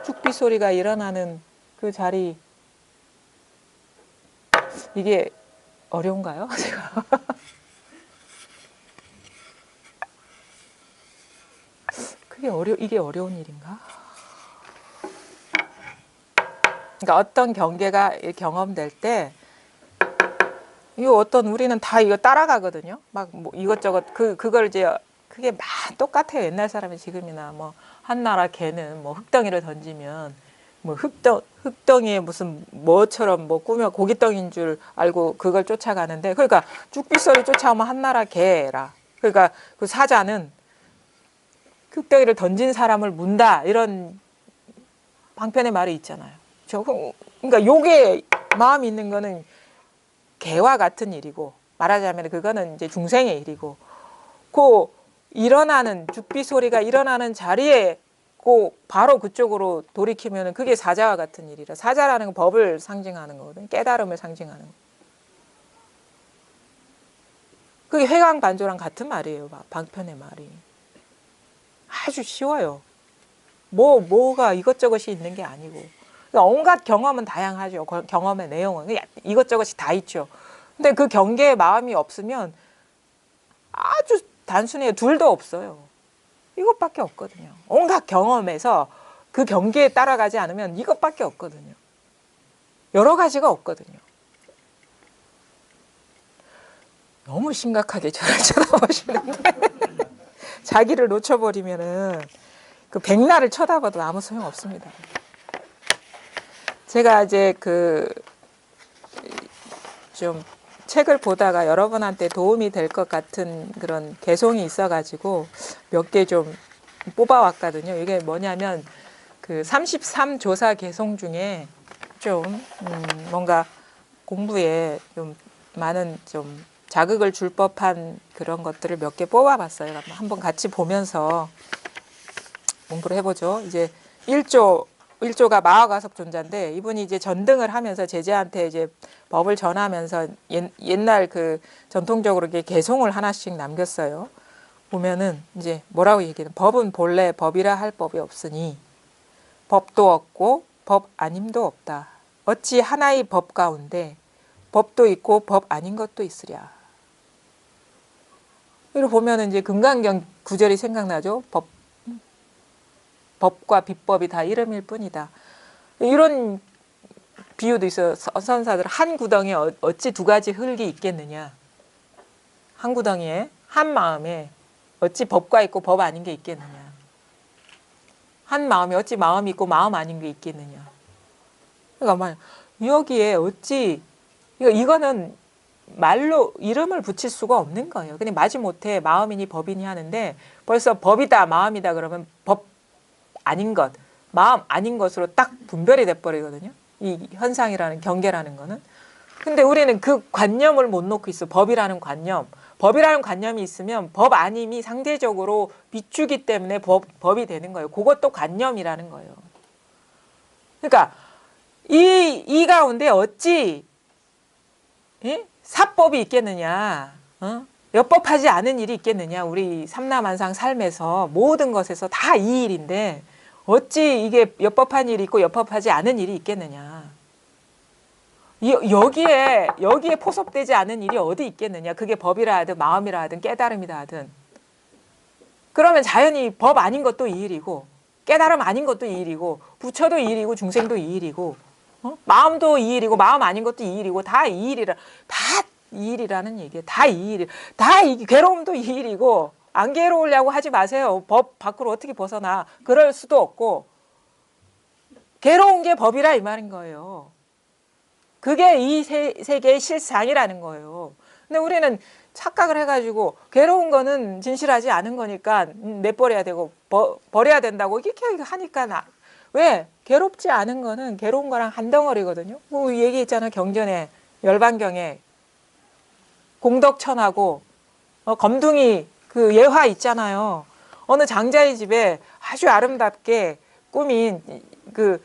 죽비 소리가 일어나는 그 자리, 이게 어려운가요? 제가 이게 어려운 일인가? 그러니까 어떤 경계가 경험될 때, 이거 우리는 다 이거 따라가거든요. 막 뭐 이것저것 그걸 이제 그게 막 똑같아요. 옛날 사람이 지금이나 뭐 한나라 개는 뭐 흙덩이를 던지면 뭐 흙덩이에 무슨 뭐처럼 뭐 꾸며 고깃덩이인 줄 알고 그걸 쫓아가는데, 그러니까 죽빗소리 쫓아오면 한나라 개라. 그러니까 그 사자는 흙덩이를 던진 사람을 문다, 이런 방편의 말이 있잖아요. 그러니까 요게 마음이 있는 거는 개와 같은 일이고, 말하자면 그거는 이제 중생의 일이고, 그 일어나는 죽비 소리가 일어나는 자리에 바로 그쪽으로 돌이키면 그게 사자와 같은 일이라. 사자라는 건 법을 상징하는 거거든요. 깨달음을 상징하는 거. 그게 회광반조랑 같은 말이에요. 방편의 말이. 아주 쉬워요. 뭐가 이것저것이 있는 게 아니고. 그러니까 온갖 경험은 다양하죠. 경험의 내용은 이것저것이 다 있죠. 근데 그 경계에 마음이 없으면 아주 단순해요. 둘도 없어요. 이것밖에 없거든요. 온갖 경험에서 그 경계에 따라가지 않으면 이것밖에 없거든요. 여러 가지가 없거든요. 너무 심각하게 저를 쳐다보시는데 자기를 놓쳐버리면은 그 백날을 쳐다봐도 아무 소용 없습니다. 제가 이제 좀 책을 보다가 여러분한테 도움이 될 것 같은 그런 개송이 있어가지고 몇 개 좀 뽑아왔거든요. 이게 뭐냐면 그 33조사 개송 중에 좀 뭔가 공부에 좀 많은 좀 자극을 줄 법한 그런 것들을 몇 개 뽑아봤어요. 한번 같이 보면서 공부를 해보죠. 이제 1조가 마하가섭 존자인데, 이분이 이제 전등을 하면서 제자한테 이제 법을 전하면서 옛날 그 전통적으로 이렇게 개송을 하나씩 남겼어요. 보면은 이제 뭐라고 얘기해요? 법은 본래 법이라 할 법이 없으니 법도 없고 법 아님도 없다. 어찌 하나의 법 가운데 법도 있고 법 아닌 것도 있으랴. 이걸 보면은 이제 금강경 구절이 생각나죠. 법과 비법이 다 이름일 뿐이다. 이런 비유도 있어요. 선사들, 한 구덩이에 어찌 두 가지 흙이 있겠느냐. 한 구덩이에 한 마음에 어찌 법과 있고 법 아닌 게 있겠느냐. 한 마음에 어찌 마음이 있고 마음 아닌 게 있겠느냐. 그러니까 여기에 어찌 이거는 말로 이름을 붙일 수가 없는 거예요. 그냥 마지못해 마음이니 법이니 하는데 벌써 법이다 마음이다 그러면 법 아닌 것, 마음 아닌 것으로 딱 분별이 돼버리거든요. 이 현상이라는 경계라는 거는. 근데 우리는 그 관념을 못 놓고 있어. 법이라는 관념. 법이라는 관념이 있으면 법 아님이 상대적으로 비추기 때문에 법이 되는 거예요. 그것도 관념이라는 거예요. 그러니까 이 가운데 어찌 사법이 있겠느냐, 엽법하지 않은 일이 있겠느냐. 우리 삼라만상 삶에서 모든 것에서 다 이 일인데 어찌 이게 엽법한 일이 있고 엽법하지 않은 일이 있겠느냐. 여기에 포섭되지 않은 일이 어디 있겠느냐. 그게 법이라 하든 마음이라 하든 깨달음이라 하든. 그러면 자연히 법 아닌 것도 이 일이고 깨달음 아닌 것도 이 일이고 부처도 이 일이고 중생도 이 일이고 마음도 이 일이고 마음 아닌 것도 이 일이고 다 이 일이라. 다 이 일이라는 얘기예요. 다 이 일. 괴로움도 이 일이고 안 괴로우려고 하지 마세요. 법 밖으로 어떻게 벗어나. 그럴 수도 없고 괴로운 게 법이라 이 말인 거예요. 그게 이 세계의 실상이라는 거예요. 근데 우리는 착각을 해가지고 괴로운 거는 진실하지 않은 거니까 내버려야 되고 버려야 된다고 이렇게 하니까 왜? 괴롭지 않은 거는 괴로운 거랑 한 덩어리거든요. 뭐 얘기했잖아. 경전에 열반경에 공덕천하고 검둥이 그 예화 있잖아요. 어느 장자의 집에 아주 아름답게 꾸민 그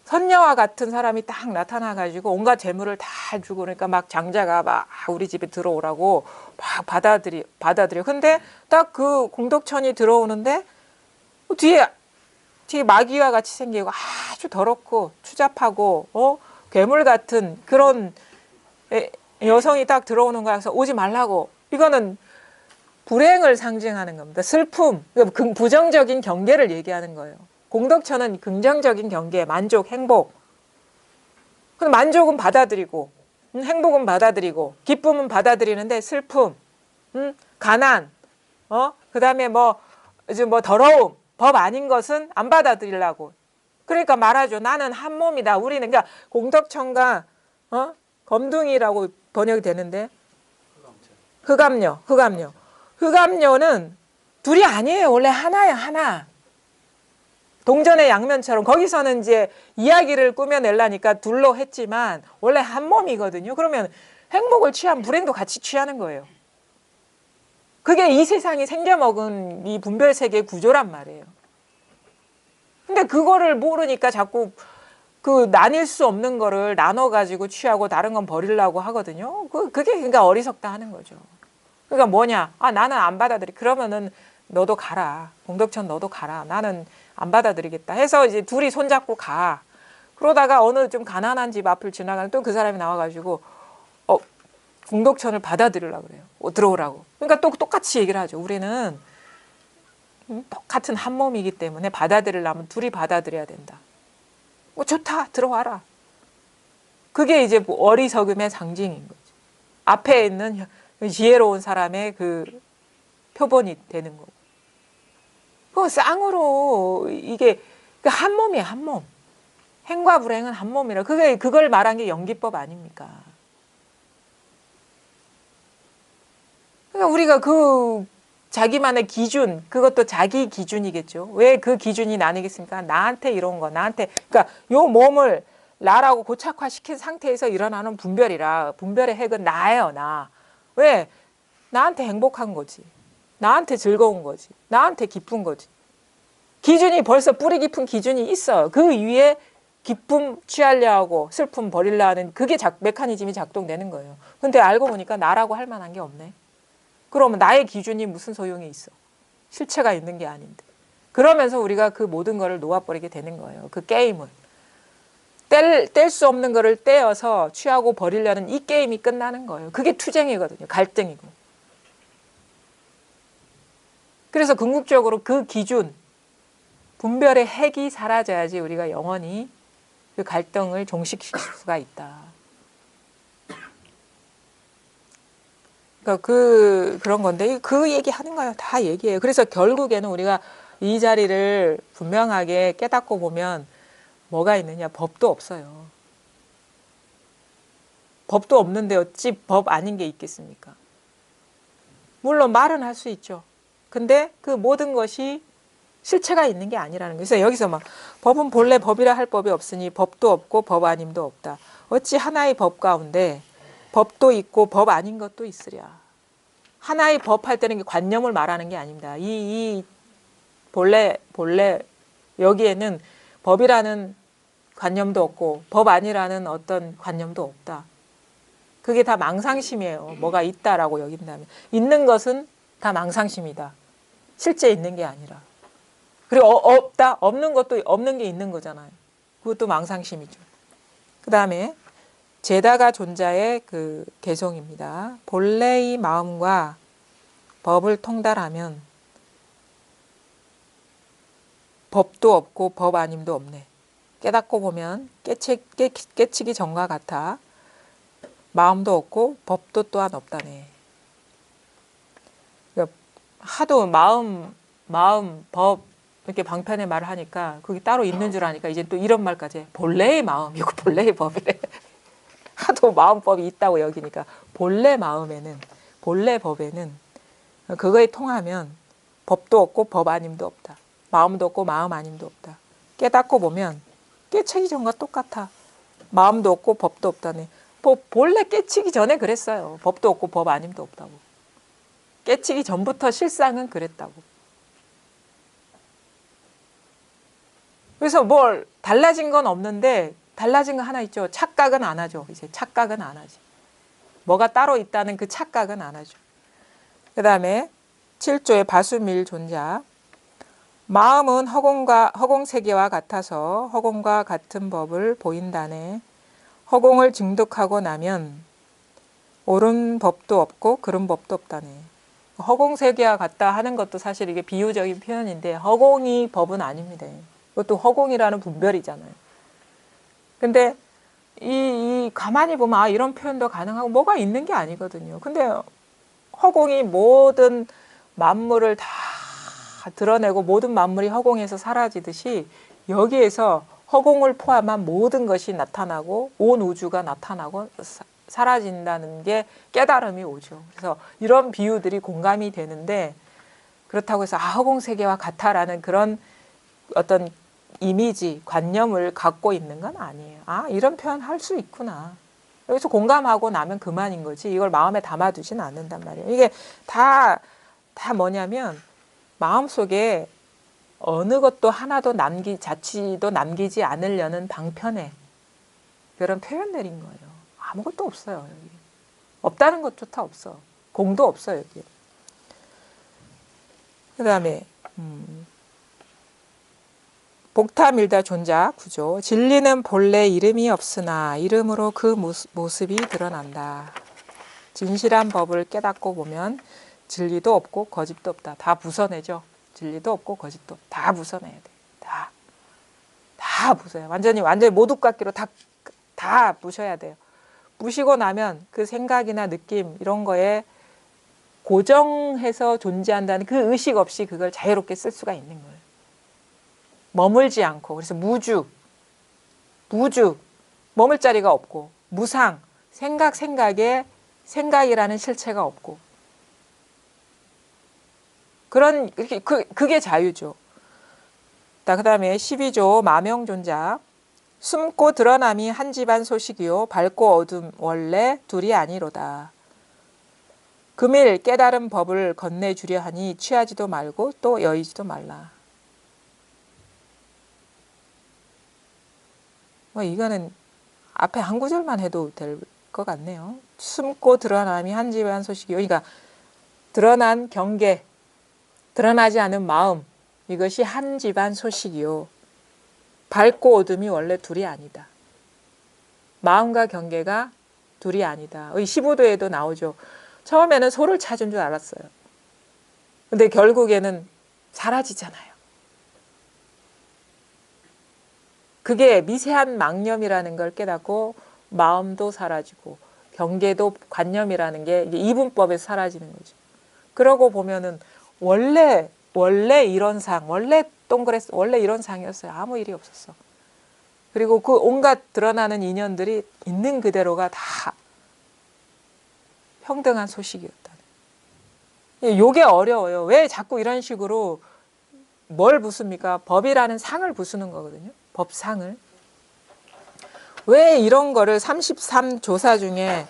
선녀와 같은 사람이 딱 나타나가지고 온갖 재물을 다 주고 그러니까 막 장자가 막 우리 집에 들어오라고 막 받아들여. 근데 딱 그 공덕천이 들어오는데 뒤에 마귀와 같이 생기고 아주 더럽고 추잡하고 괴물 같은 그런 여성이 딱 들어오는 거야. 그래서 오지 말라고. 이거는 불행을 상징하는 겁니다. 슬픔, 부정적인 경계를 얘기하는 거예요. 공덕천은 긍정적인 경계, 만족, 행복. 근데 만족은 받아들이고, 행복은 받아들이고, 기쁨은 받아들이는데 슬픔, 가난, 그다음에 이제 더러움, 법 아닌 것은 안 받아들이려고. 그러니까 말하죠. 나는 한 몸이다. 우리는 그러니까 공덕천과 검둥이라고 번역이 되는데 흑암녀는 둘이 아니에요. 원래 하나야, 하나. 동전의 양면처럼 거기서는 이제 이야기를 꾸며내려니까 둘로 했지만 원래 한 몸이거든요. 그러면 행복을 취하면 불행도 같이 취하는 거예요. 그게 이 세상이 생겨먹은 이 분별세계의 구조란 말이에요. 근데 그거를 모르니까 자꾸 그 나뉠 수 없는 거를 나눠가지고 취하고 다른 건 버리려고 하거든요. 그게 그러니까 어리석다 하는 거죠. 그러니까 뭐냐? 나는 안 받아들이. 그러면은 너도 가라. 공덕천 너도 가라. 나는 안 받아들이겠다 해서 이제 둘이 손잡고 가. 그러다가 어느 좀 가난한 집 앞을 지나가는 또 그 사람이 나와가지고 공덕천을 받아들이려고 그래요. 들어오라고. 그러니까 또 똑같이 얘기를 하죠. 우리는 똑같은 한 몸이기 때문에 받아들이려면 둘이 받아들여야 된다. 좋다. 들어와라. 그게 이제 어리석음의 상징인 거죠. 앞에 있는 지혜로운 사람의 그 표본이 되는 거고. 그 쌍으로 이게 한 몸이에요. 한 몸. 행과 불행은 한 몸이라. 그걸 말한 게 연기법 아닙니까? 그러니까 우리가 그 자기만의 기준, 그것도 자기 기준이겠죠. 왜 그 기준이 나뉘겠습니까? 나한테 이런 거, 나한테. 그러니까 요 몸을 나라고 고착화시킨 상태에서 일어나는 분별이라. 분별의 핵은 나예요, 나. 왜? 나한테 행복한 거지. 나한테 즐거운 거지. 나한테 기쁜 거지. 기준이 벌써 뿌리 깊은 기준이 있어요. 그 위에 기쁨 취하려 하고 슬픔 버리려 하는 그게 메커니즘이 작동되는 거예요. 근데 알고 보니까 나라고 할 만한 게 없네. 그러면 나의 기준이 무슨 소용이 있어? 실체가 있는 게 아닌데. 그러면서 우리가 그 모든 거를 놓아버리게 되는 거예요. 그 게임을. 뗄 수 없는 거를 떼어서 취하고 버리려는 이 게임이 끝나는 거예요. 그게 투쟁이거든요. 갈등이고. 그래서 궁극적으로 그 기준, 분별의 핵이 사라져야지 우리가 영원히 그 갈등을 종식시킬 수가 있다. 그러니까 그런 건데 그 얘기하는 거예요. 다 얘기해요. 그래서 결국에는 우리가 이 자리를 분명하게 깨닫고 보면 뭐가 있느냐? 법도 없어요. 법도 없는데 어찌 법 아닌 게 있겠습니까? 물론 말은 할 수 있죠. 근데 그 모든 것이 실체가 있는 게 아니라는 거예요. 그래서 여기서 막 법은 본래 법이라 할 법이 없으니 법도 없고 법 아님도 없다. 어찌 하나의 법 가운데 법도 있고 법 아닌 것도 있으랴. 하나의 법 할 때는 관념을 말하는 게 아닙니다. 이 본래 여기에는 법이라는 관념도 없고 법 아니라는 어떤 관념도 없다. 그게 다 망상심이에요. 뭐가 있다라고 여긴다면. 있는 것은 다 망상심이다. 실제 있는 게 아니라. 그리고 없다? 없는 것도 없는 게 있는 거잖아요. 그것도 망상심이죠. 그 다음에 제다가 존자의 그 개송입니다. 본래의 마음과 법을 통달하면 법도 없고 법 아님도 없네. 깨닫고 보면 깨치기 전과 같아 마음도 없고 법도 또한 없다네. 그러니까 하도 마음, 법 이렇게 방편의 말을 하니까 그게 따로 있는 줄 아니까 이제 또 이런 말까지 해. 본래의 마음이고 본래의 법이래. 하도 마음법이 있다고 여기니까 본래 마음에는 본래 법에는 그거에 통하면 법도 없고 법 아님도 없다. 마음도 없고 마음 아님도 없다. 깨닫고 보면 깨치기 전과 똑같아. 마음도 없고 법도 없다네. 본래 깨치기 전에 그랬어요. 법도 없고 법 아님도 없다고. 깨치기 전부터 실상은 그랬다고. 그래서 뭘 달라진 건 없는데 달라진 거 하나 있죠. 착각은 안 하죠. 이제 착각은 안 하지. 뭐가 따로 있다는 그 착각은 안 하죠. 그 다음에 7조의 바수밀 존자. 마음은 허공세계와 같아서 허공과 같은 법을 보인다네. 허공을 증득하고 나면 옳은 법도 없고 그른 법도 없다네. 허공세계와 같다 하는 것도 사실 이게 비유적인 표현인데 허공이 법은 아닙니다. 그것도 허공이라는 분별이잖아요. 근데 이 가만히 보면 아 이런 표현도 가능하고 뭐가 있는 게 아니거든요. 근데 허공이 모든 만물을 다 드러내고 모든 만물이 허공에서 사라지듯이 여기에서 허공을 포함한 모든 것이 나타나고 온 우주가 나타나고 사라진다는 게 깨달음이 오죠. 그래서 이런 비유들이 공감이 되는데 그렇다고 해서 아 허공세계와 같아라는 그런 어떤 이미지, 관념을 갖고 있는 건 아니에요. 아 이런 표현 할 수 있구나. 여기서 공감하고 나면 그만인 거지 이걸 마음에 담아두지는 않는단 말이에요. 이게 다 뭐냐면 마음속에 어느 것도 하나도 자취도 남기지 않으려는 방편의 그런 표현들인 거예요. 아무것도 없어요. 여기. 없다는 것조차 없어. 공도 없어요. 여기. 그 다음에 복타밀다 존자 구조. 진리는 본래 이름이 없으나 이름으로 그 모습이 드러난다. 진실한 법을 깨닫고 보면 진리도 없고 거짓도 없다. 다 부숴내죠. 진리도 없고 거짓도 없다. 다 부숴내야 돼. 다 부숴요. 완전히 모두깎기로 다 부셔야 돼요. 부시고 나면 그 생각이나 느낌 이런 거에 고정해서 존재한다는 그 의식 없이 그걸 자유롭게 쓸 수가 있는 거예요. 머물지 않고. 그래서 무주 머물 자리가 없고 무상 생각에 생각이라는 실체가 없고 그게 자유죠. 그 다음에 12조 마명존자. 숨고 드러남이 한 집안 소식이요 밝고 어둠 원래 둘이 아니로다. 금일 깨달은 법을 건네주려 하니 취하지도 말고 또 여의지도 말라. 이거는 앞에 한 구절만 해도 될 것 같네요. 숨고 드러남이 한 집안 소식이요. 그러니까 드러난 경계, 드러나지 않은 마음 이것이 한 집안 소식이요. 밝고 어둠이 원래 둘이 아니다. 마음과 경계가 둘이 아니다. 15도에도 나오죠. 처음에는 소를 찾은 줄 알았어요. 근데 결국에는 사라지잖아요. 그게 미세한 망념이라는 걸 깨닫고 마음도 사라지고 경계도 관념이라는 게 이분법에서 사라지는 거죠. 그러고 보면은 원래 이런 상, 원래 동그랬어, 원래 이런 상이었어요. 아무 일이 없었어. 그리고 그 온갖 드러나는 인연들이 있는 그대로가 다 평등한 소식이었다. 이게 어려워요. 왜 자꾸 이런 식으로 뭘 부숩니까? 법이라는 상을 부수는 거거든요. 법상을. 왜 이런 거를 33조사 중에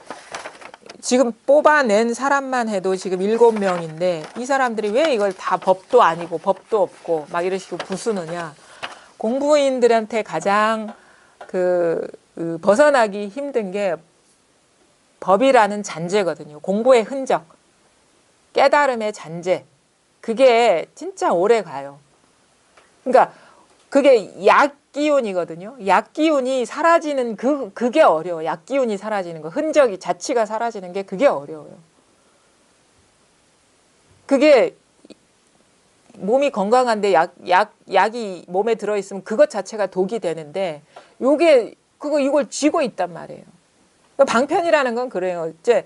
지금 뽑아낸 사람만 해도 지금 7명인데 이 사람들이 왜 이걸 다 법도 아니고 법도 없고 막 이런 식으로 부수느냐. 공부인들한테 가장 벗어나기 힘든 게 법이라는 잔재거든요. 공부의 흔적, 깨달음의 잔재. 그게 진짜 오래 가요. 그러니까 그게 약기운이거든요. 약기운이 사라지는 그게 어려워. 약기운이 사라지는 거. 흔적이 자취가 사라지는 게 그게 어려워요. 그게 몸이 건강한데 약이 몸에 들어있으면 그것 자체가 독이 되는데 이걸 쥐고 있단 말이에요. 방편이라는 건 그래요. 이제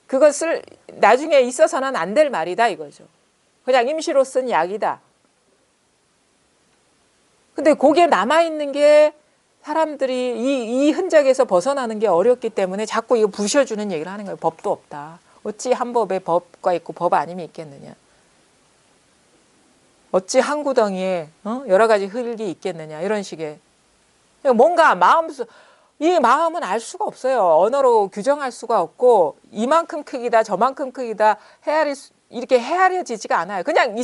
그것을 나중에 있어서는 안 될 말이다 이거죠. 그냥 임시로 쓴 약이다. 근데 거기에 남아있는 게 사람들이 이 흔적에서 벗어나는 게 어렵기 때문에 자꾸 이거 부셔주는 얘기를 하는 거예요. 법도 없다. 어찌 한 법에 법과 있고 법 아님이 있겠느냐. 어찌 한 구덩이에 여러 가지 흙이 있겠느냐. 이런 식의. 뭔가 이 마음은 알 수가 없어요. 언어로 규정할 수가 없고 이만큼 크기다 저만큼 크기다 이렇게 헤아려지지가 않아요. 그냥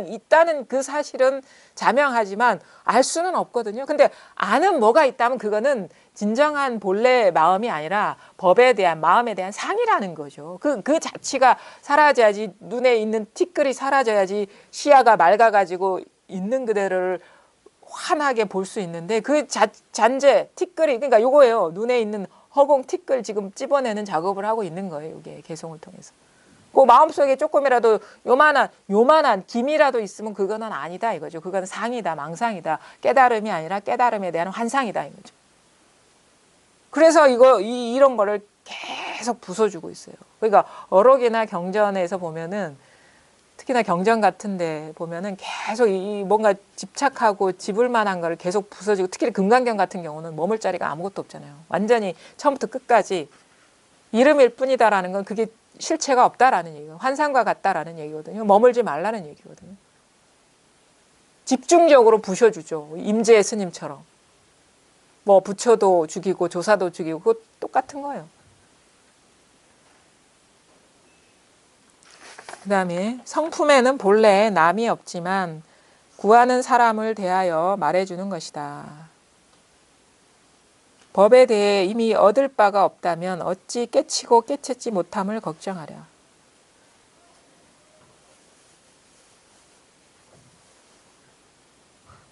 있다는 그 사실은 자명하지만 알 수는 없거든요. 근데 아는 뭐가 있다면 그거는 진정한 본래 마음이 아니라 법에 대한 마음에 대한 상이라는 거죠. 그 자체가 사라져야지 눈에 있는 티끌이 사라져야지 시야가 맑아가지고 있는 그대로를 환하게 볼 수 있는데 그 잔재 티끌이 그러니까 요거예요. 눈에 있는 허공 티끌 지금 찝어내는 작업을 하고 있는 거예요. 이게 개성을 통해서. 그 마음속에 조금이라도 요만한 김이라도 있으면 그거는 아니다 이거죠. 그거는 상이다, 망상이다. 깨달음이 아니라 깨달음에 대한 환상이다 이거죠. 그래서 이런 거를 계속 부숴주고 있어요. 그러니까 어록이나 경전에서 보면은 특히나 경전 같은데 보면은 계속 뭔가 집착하고 집을 만한 거를 계속 부숴주고 특히 금강경 같은 경우는 머물 자리가 아무것도 없잖아요. 완전히 처음부터 끝까지 이름일 뿐이다라는 건 그게 실체가 없다라는 얘기예요. 환상과 같다라는 얘기거든요. 머물지 말라는 얘기거든요. 집중적으로 부셔주죠. 임재 스님처럼. 뭐 부처도 죽이고 조사도 죽이고 그거 똑같은 거예요. 그 다음에 성품에는 본래 남이 없지만 구하는 사람을 대하여 말해주는 것이다. 법에 대해 이미 얻을 바가 없다면 어찌 깨치고 깨치지 못함을 걱정하랴.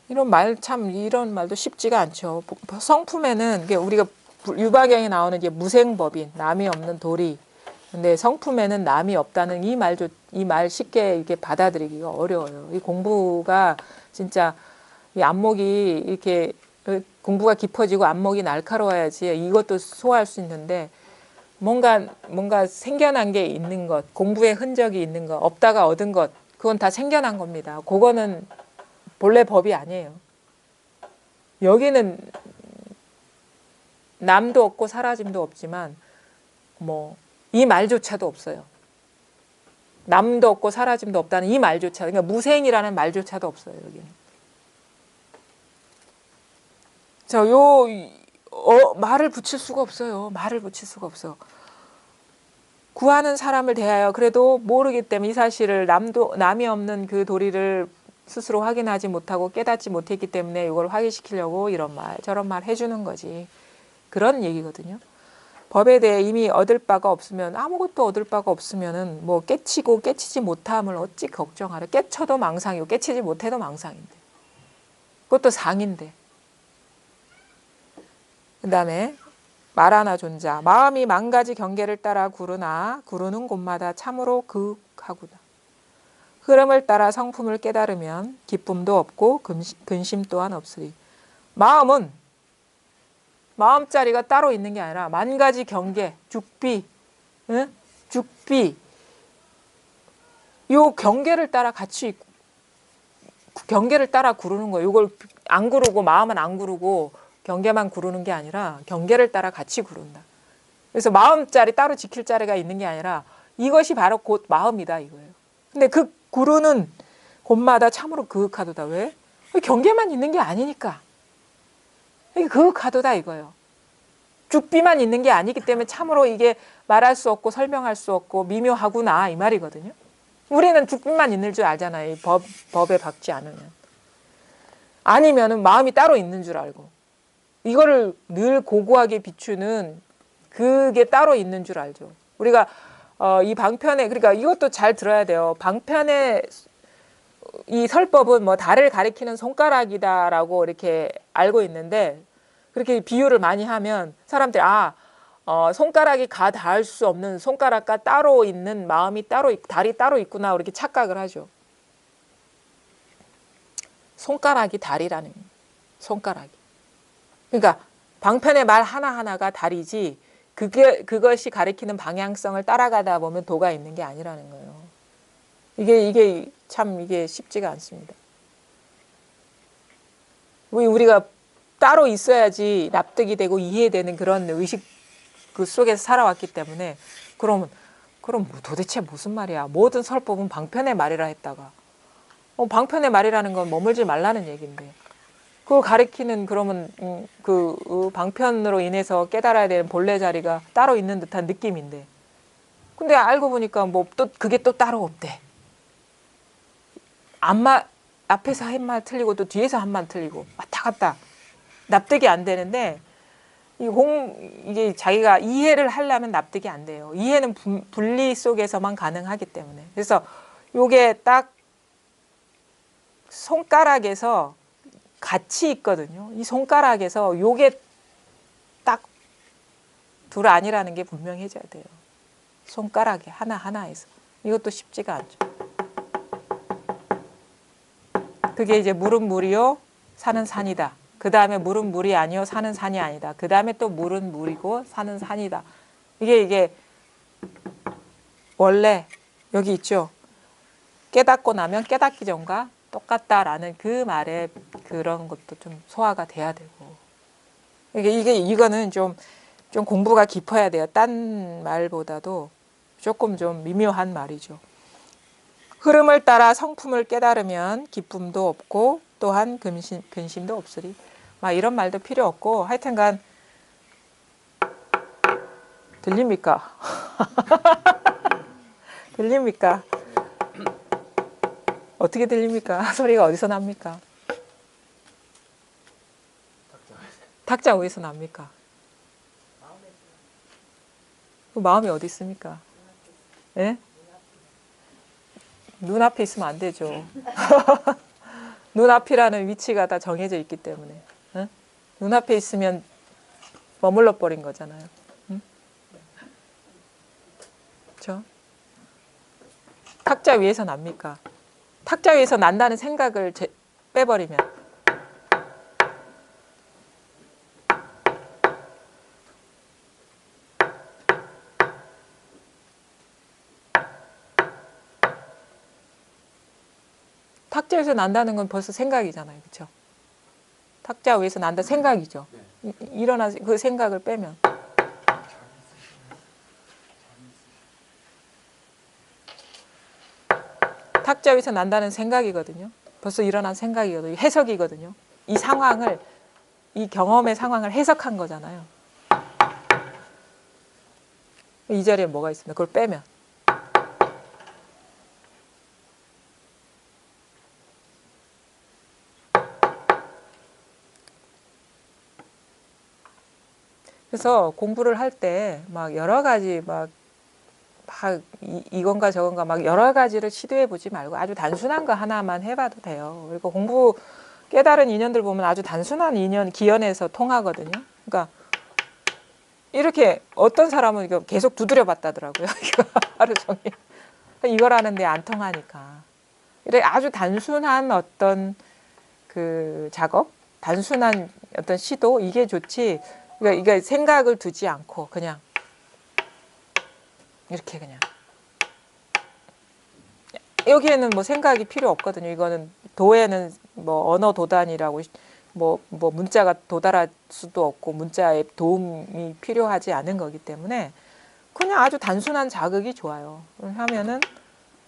이런 말도 쉽지가 않죠. 성품에는 우리가 유바경에 나오는 이제 무생법인, 남이 없는 도리. 근데 성품에는 남이 없다는 이 말 쉽게 이렇게 받아들이기가 어려워요. 이 공부가 진짜 이 안목이 이렇게 공부가 깊어지고 안목이 날카로워야지 이것도 소화할 수 있는데 뭔가 생겨난 게 있는 것, 공부의 흔적이 있는 것, 없다가 얻은 것, 그건 다 생겨난 겁니다. 그거는 본래 법이 아니에요. 여기는 남도 없고 사라짐도 없지만 이 말조차도 없어요. 남도 없고 사라짐도 없다는 이 말조차, 그러니까 무생이라는 말조차도 없어요. 여기는. 말을 붙일 수가 없어요. 말을 붙일 수가 없어. 구하는 사람을 대하여 그래도 모르기 때문에 이 사실을 남이 없는 그 도리를 스스로 확인하지 못하고 깨닫지 못했기 때문에 이걸 확인시키려고 이런 말 저런 말 해주는 거지. 그런 얘기거든요. 법에 대해 이미 얻을 바가 없으면 아무것도 얻을 바가 없으면은 깨치고 깨치지 못함을 어찌 걱정하려. 깨쳐도 망상이고 깨치지 못해도 망상인데. 그것도 상인데. 그 다음에 말하나 존자. 마음이 만가지 경계를 따라 구르는 곳마다 참으로 그윽하구나. 흐름을 따라 성품을 깨달으면 기쁨도 없고 근심 또한 없으리. 마음자리가 따로 있는 게 아니라 만가지 경계, 죽비, 요 경계를 따라 같이 경계를 따라 구르는 거예요. 이걸 안 구르고 마음은 안 구르고 경계만 구르는 게 아니라 경계를 따라 같이 구른다. 그래서 마음자리 따로 지킬 자리가 있는 게 아니라 이것이 바로 곧 마음이다 이거예요. 근데 그 구르는 곳마다 참으로 그윽하도다. 왜? 경계만 있는 게 아니니까. 그윽하도다 이거예요. 죽비만 있는 게 아니기 때문에 참으로 이게 말할 수 없고 설명할 수 없고 미묘하구나 이 말이거든요. 우리는 죽비만 있는 줄 알잖아요. 법에 박지 않으면. 아니면은 마음이 따로 있는 줄 알고. 이거를 늘 고고하게 비추는 그게 따로 있는 줄 알죠. 우리가 이 방편에 그러니까 이것도 잘 들어야 돼요. 방편에 이 설법은 뭐 달을 가리키는 손가락이다라고 이렇게 알고 있는데 그렇게 비유를 많이 하면 사람들이 손가락이 가 닿을 수 없는 손가락과 따로 있는 마음이 달이 따로 있구나 이렇게 착각을 하죠. 손가락이 달이라는 손가락이. 그러니까 방편의 말 하나하나가 달이지 그것이 가리키는 방향성을 따라가다 보면 도가 있는 게 아니라는 거예요. 이게 참 이게 쉽지가 않습니다. 우리가 따로 있어야지 납득이 되고 이해되는 그런 의식 그 속에서 살아왔기 때문에 그럼 도대체 무슨 말이야? 모든 설법은 방편의 말이라 했다가 방편의 말이라는 건 머물지 말라는 얘기인데 그걸 가리키는 그러면 그 방편으로 인해서 깨달아야 되는 본래 자리가 따로 있는 듯한 느낌인데 근데 알고 보니까 뭐 또 그게 또 따로 없대. 앞에서 한 말 틀리고 또 뒤에서 한 말 틀리고 왔다 갔다 납득이 안 되는데 이게 자기가 이해를 하려면 납득이 안 돼요. 이해는 분리 속에서만 가능하기 때문에. 그래서 요게 딱 손가락에서 같이 있거든요. 이 손가락에서 요게 딱 둘 아니라는 게 분명해져야 돼요. 손가락에 하나하나에서. 이것도 쉽지가 않죠. 그게 이제 물은 물이요, 산은 산이다. 그 다음에 물은 물이 아니요, 산은 산이 아니다. 그 다음에 또 물은 물이고 산은 산이다. 이게 원래 여기 있죠. 깨닫고 나면 깨닫기 전과 똑같다라는 그 말에 그런 것도 좀 소화가 돼야 되고. 이거는 좀 공부가 깊어야 돼요. 딴 말보다도 조금 좀 미묘한 말이죠. 흐름을 따라 성품을 깨달으면 기쁨도 없고 또한 근심도 없으리. 막 이런 말도 필요 없고 하여튼간 들립니까? 들립니까? 어떻게 들립니까? 소리가 어디서 납니까? 탁자 어디서 납니까? 그 마음이 어디 있습니까? 예? 눈앞에 있으면 안 되죠. 눈앞이라는 위치가 다 정해져 있기 때문에. 응? 눈앞에 있으면 머물러 버린 거잖아요. 응? 그렇죠? 탁자 위에서 납니까? 탁자 위에서 난다는 생각을 빼버리면 탁자 위에서 난다는 건 벌써 생각이잖아요. 그렇죠? 탁자 위에서 난다 생각이죠. 일어나서 그 생각을 빼면 탁자 위에서 난다는 생각이거든요. 벌써 일어난 생각이거든요. 해석이거든요. 이 경험의 상황을 해석한 거잖아요. 이 자리에 뭐가 있습니까? 그걸 빼면. 그래서 공부를 할 때 막 여러 가지 막 이건가 저건가 막 여러 가지를 시도해 보지 말고 아주 단순한 거 하나만 해봐도 돼요. 그리고 공부 깨달은 인연들 보면 아주 단순한 인연 기연에서 통하거든요. 그러니까 이렇게 어떤 사람은 이거 계속 두드려 봤다더라고요. 이거 하루 종일 이걸 하는데 안 통하니까. 이렇게 아주 단순한 어떤 그 작업, 단순한 어떤 시도 이게 좋지. 그러니까 생각을 두지 않고 그냥 이렇게 그냥 여기에는 뭐 생각이 필요 없거든요. 이거는 도에는 뭐 언어 도단이라고 뭐 문자가 도달할 수도 없고 문자의 도움이 필요하지 않은 거기 때문에 그냥 아주 단순한 자극이 좋아요. 하면은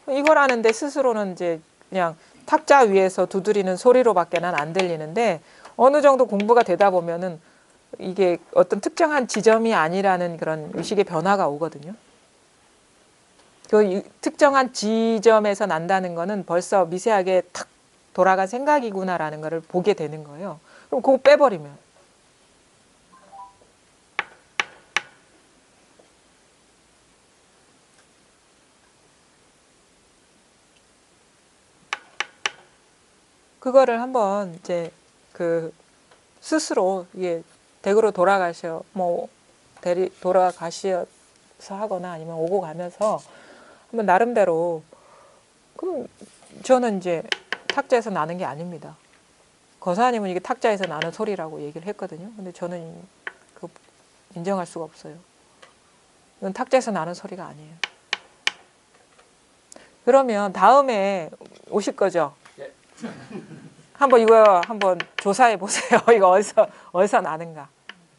이걸 하는데 스스로는 이제 그냥 탁자 위에서 두드리는 소리로밖에는 안 들리는데 어느 정도 공부가 되다 보면은 이게 어떤 특정한 지점이 아니라는 그런 의식의 변화가 오거든요. 그 특정한 지점에서 난다는 거는 벌써 미세하게 탁 돌아간 생각이구나라는 거를 보게 되는 거예요. 그럼 그거 빼버리면 그거를 한번 이제 그 스스로 이게 댁으로 돌아가셔서 하거나 아니면 오고 가면서 한번 나름대로 그럼 저는 이제 탁자에서 나는 게 아닙니다. 거사님은 이게 탁자에서 나는 소리라고 얘기를 했거든요. 근데 저는 그 인정할 수가 없어요. 이건 탁자에서 나는 소리가 아니에요. 그러면 다음에 오실 거죠? 예. 한번 이거 한번 조사해 보세요. 이거 어디서 나는가?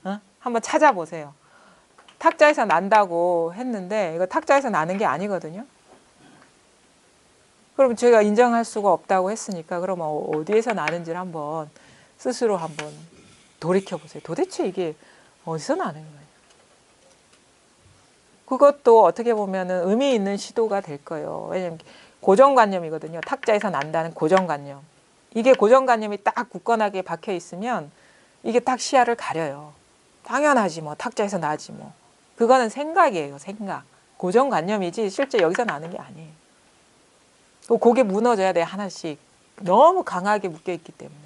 어? 한번 찾아보세요. 탁자에서 난다고 했는데 이거 탁자에서 나는 게 아니거든요. 그럼 제가 인정할 수가 없다고 했으니까 그러면 어디에서 나는지를 한번 스스로 한번 돌이켜 보세요. 도대체 이게 어디서 나는 거예요? 그것도 어떻게 보면은 의미 있는 시도가 될 거예요. 왜냐면 고정관념이거든요. 탁자에서 난다는 고정관념. 이게 고정관념이 딱 굳건하게 박혀 있으면 이게 딱 시야를 가려요. 당연하지 뭐 탁자에서 나지 뭐. 그거는 생각이에요. 생각. 고정관념이지 실제 여기서 나는 게 아니에요. 그게 무너져야 돼 하나씩. 너무 강하게 묶여 있기 때문에.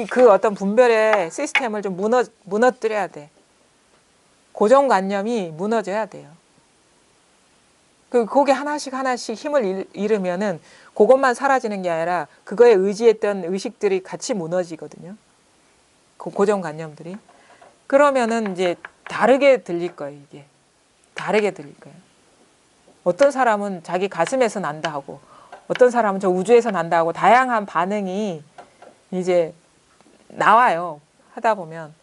그 어떤 분별의 시스템을 좀 무너뜨려야 돼. 고정관념이 무너져야 돼요. 그게 하나씩 힘을 잃으면은 그것만 사라지는 게 아니라 그거에 의지했던 의식들이 같이 무너지거든요. 그 고정관념들이. 그러면은 이제 다르게 들릴 거예요, 이게. 다르게 들릴 거예요. 어떤 사람은 자기 가슴에서 난다 하고, 어떤 사람은 저 우주에서 난다 하고, 다양한 반응이 이제 나와요. 하다 보면.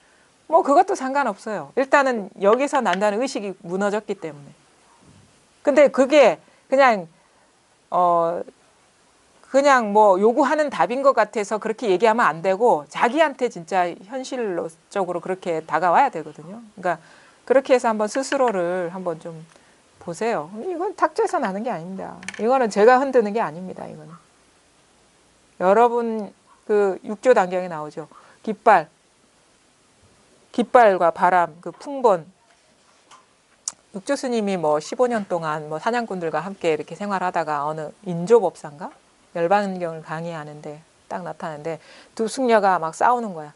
뭐 그것도 상관없어요. 일단은 여기서 난다는 의식이 무너졌기 때문에. 근데 그게 그냥 뭐 요구하는 답인 것 같아서 그렇게 얘기하면 안 되고 자기한테 진짜 현실적으로 그렇게 다가와야 되거든요. 그러니까 그렇게 해서 한번 스스로를 한번 좀 보세요. 이건 탁자에서 나는 게 아닙니다. 이거는 제가 흔드는 게 아닙니다. 이거는 여러분 그 육조 단경에 나오죠. 깃발과 바람, 그 풍번. 육조 스님이 뭐 15년 동안 뭐 사냥꾼들과 함께 이렇게 생활하다가 어느 인조법사인가? 열반경을 강의하는데 딱 나타나는데 두 승려가 막 싸우는 거야.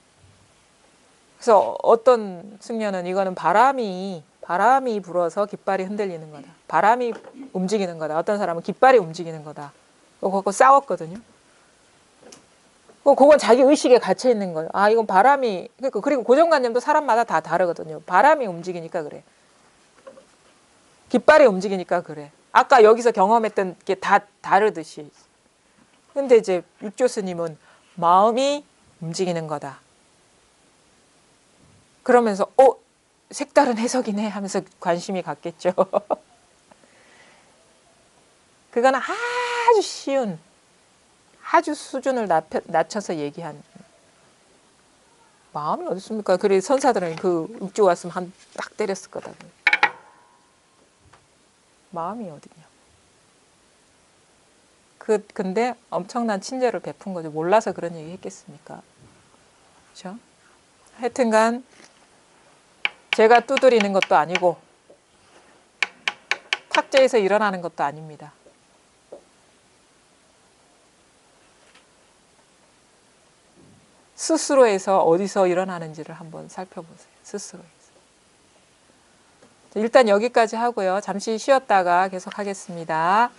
그래서 어떤 승려는 이거는 바람이 불어서 깃발이 흔들리는 거다. 바람이 움직이는 거다. 어떤 사람은 깃발이 움직이는 거다. 그거 싸웠거든요. 그건 자기 의식에 갇혀 있는 거예요. 아, 이건 바람이, 그리고 고정관념도 사람마다 다 다르거든요. 바람이 움직이니까 그래. 깃발이 움직이니까 그래. 아까 여기서 경험했던 게 다 다르듯이. 근데 이제 육조 스님은 마음이 움직이는 거다. 그러면서, 색다른 해석이네 하면서 관심이 갔겠죠. 그건 아주 쉬운, 아주 수준을 낮춰서 얘기한 마음이 어디 있습니까? 그래 선사들은 그 육조 왔으면 한 딱 때렸을 거다. 마음이 어디냐? 근데 엄청난 친절을 베푼 거죠. 몰라서 그런 얘기 했겠습니까? 그렇죠? 하여튼간 제가 두드리는 것도 아니고 탁자에서 일어나는 것도 아닙니다. 스스로에서 어디서 일어나는지를 한번 살펴보세요. 스스로에서. 일단 여기까지 하고요. 잠시 쉬었다가 계속 하겠습니다.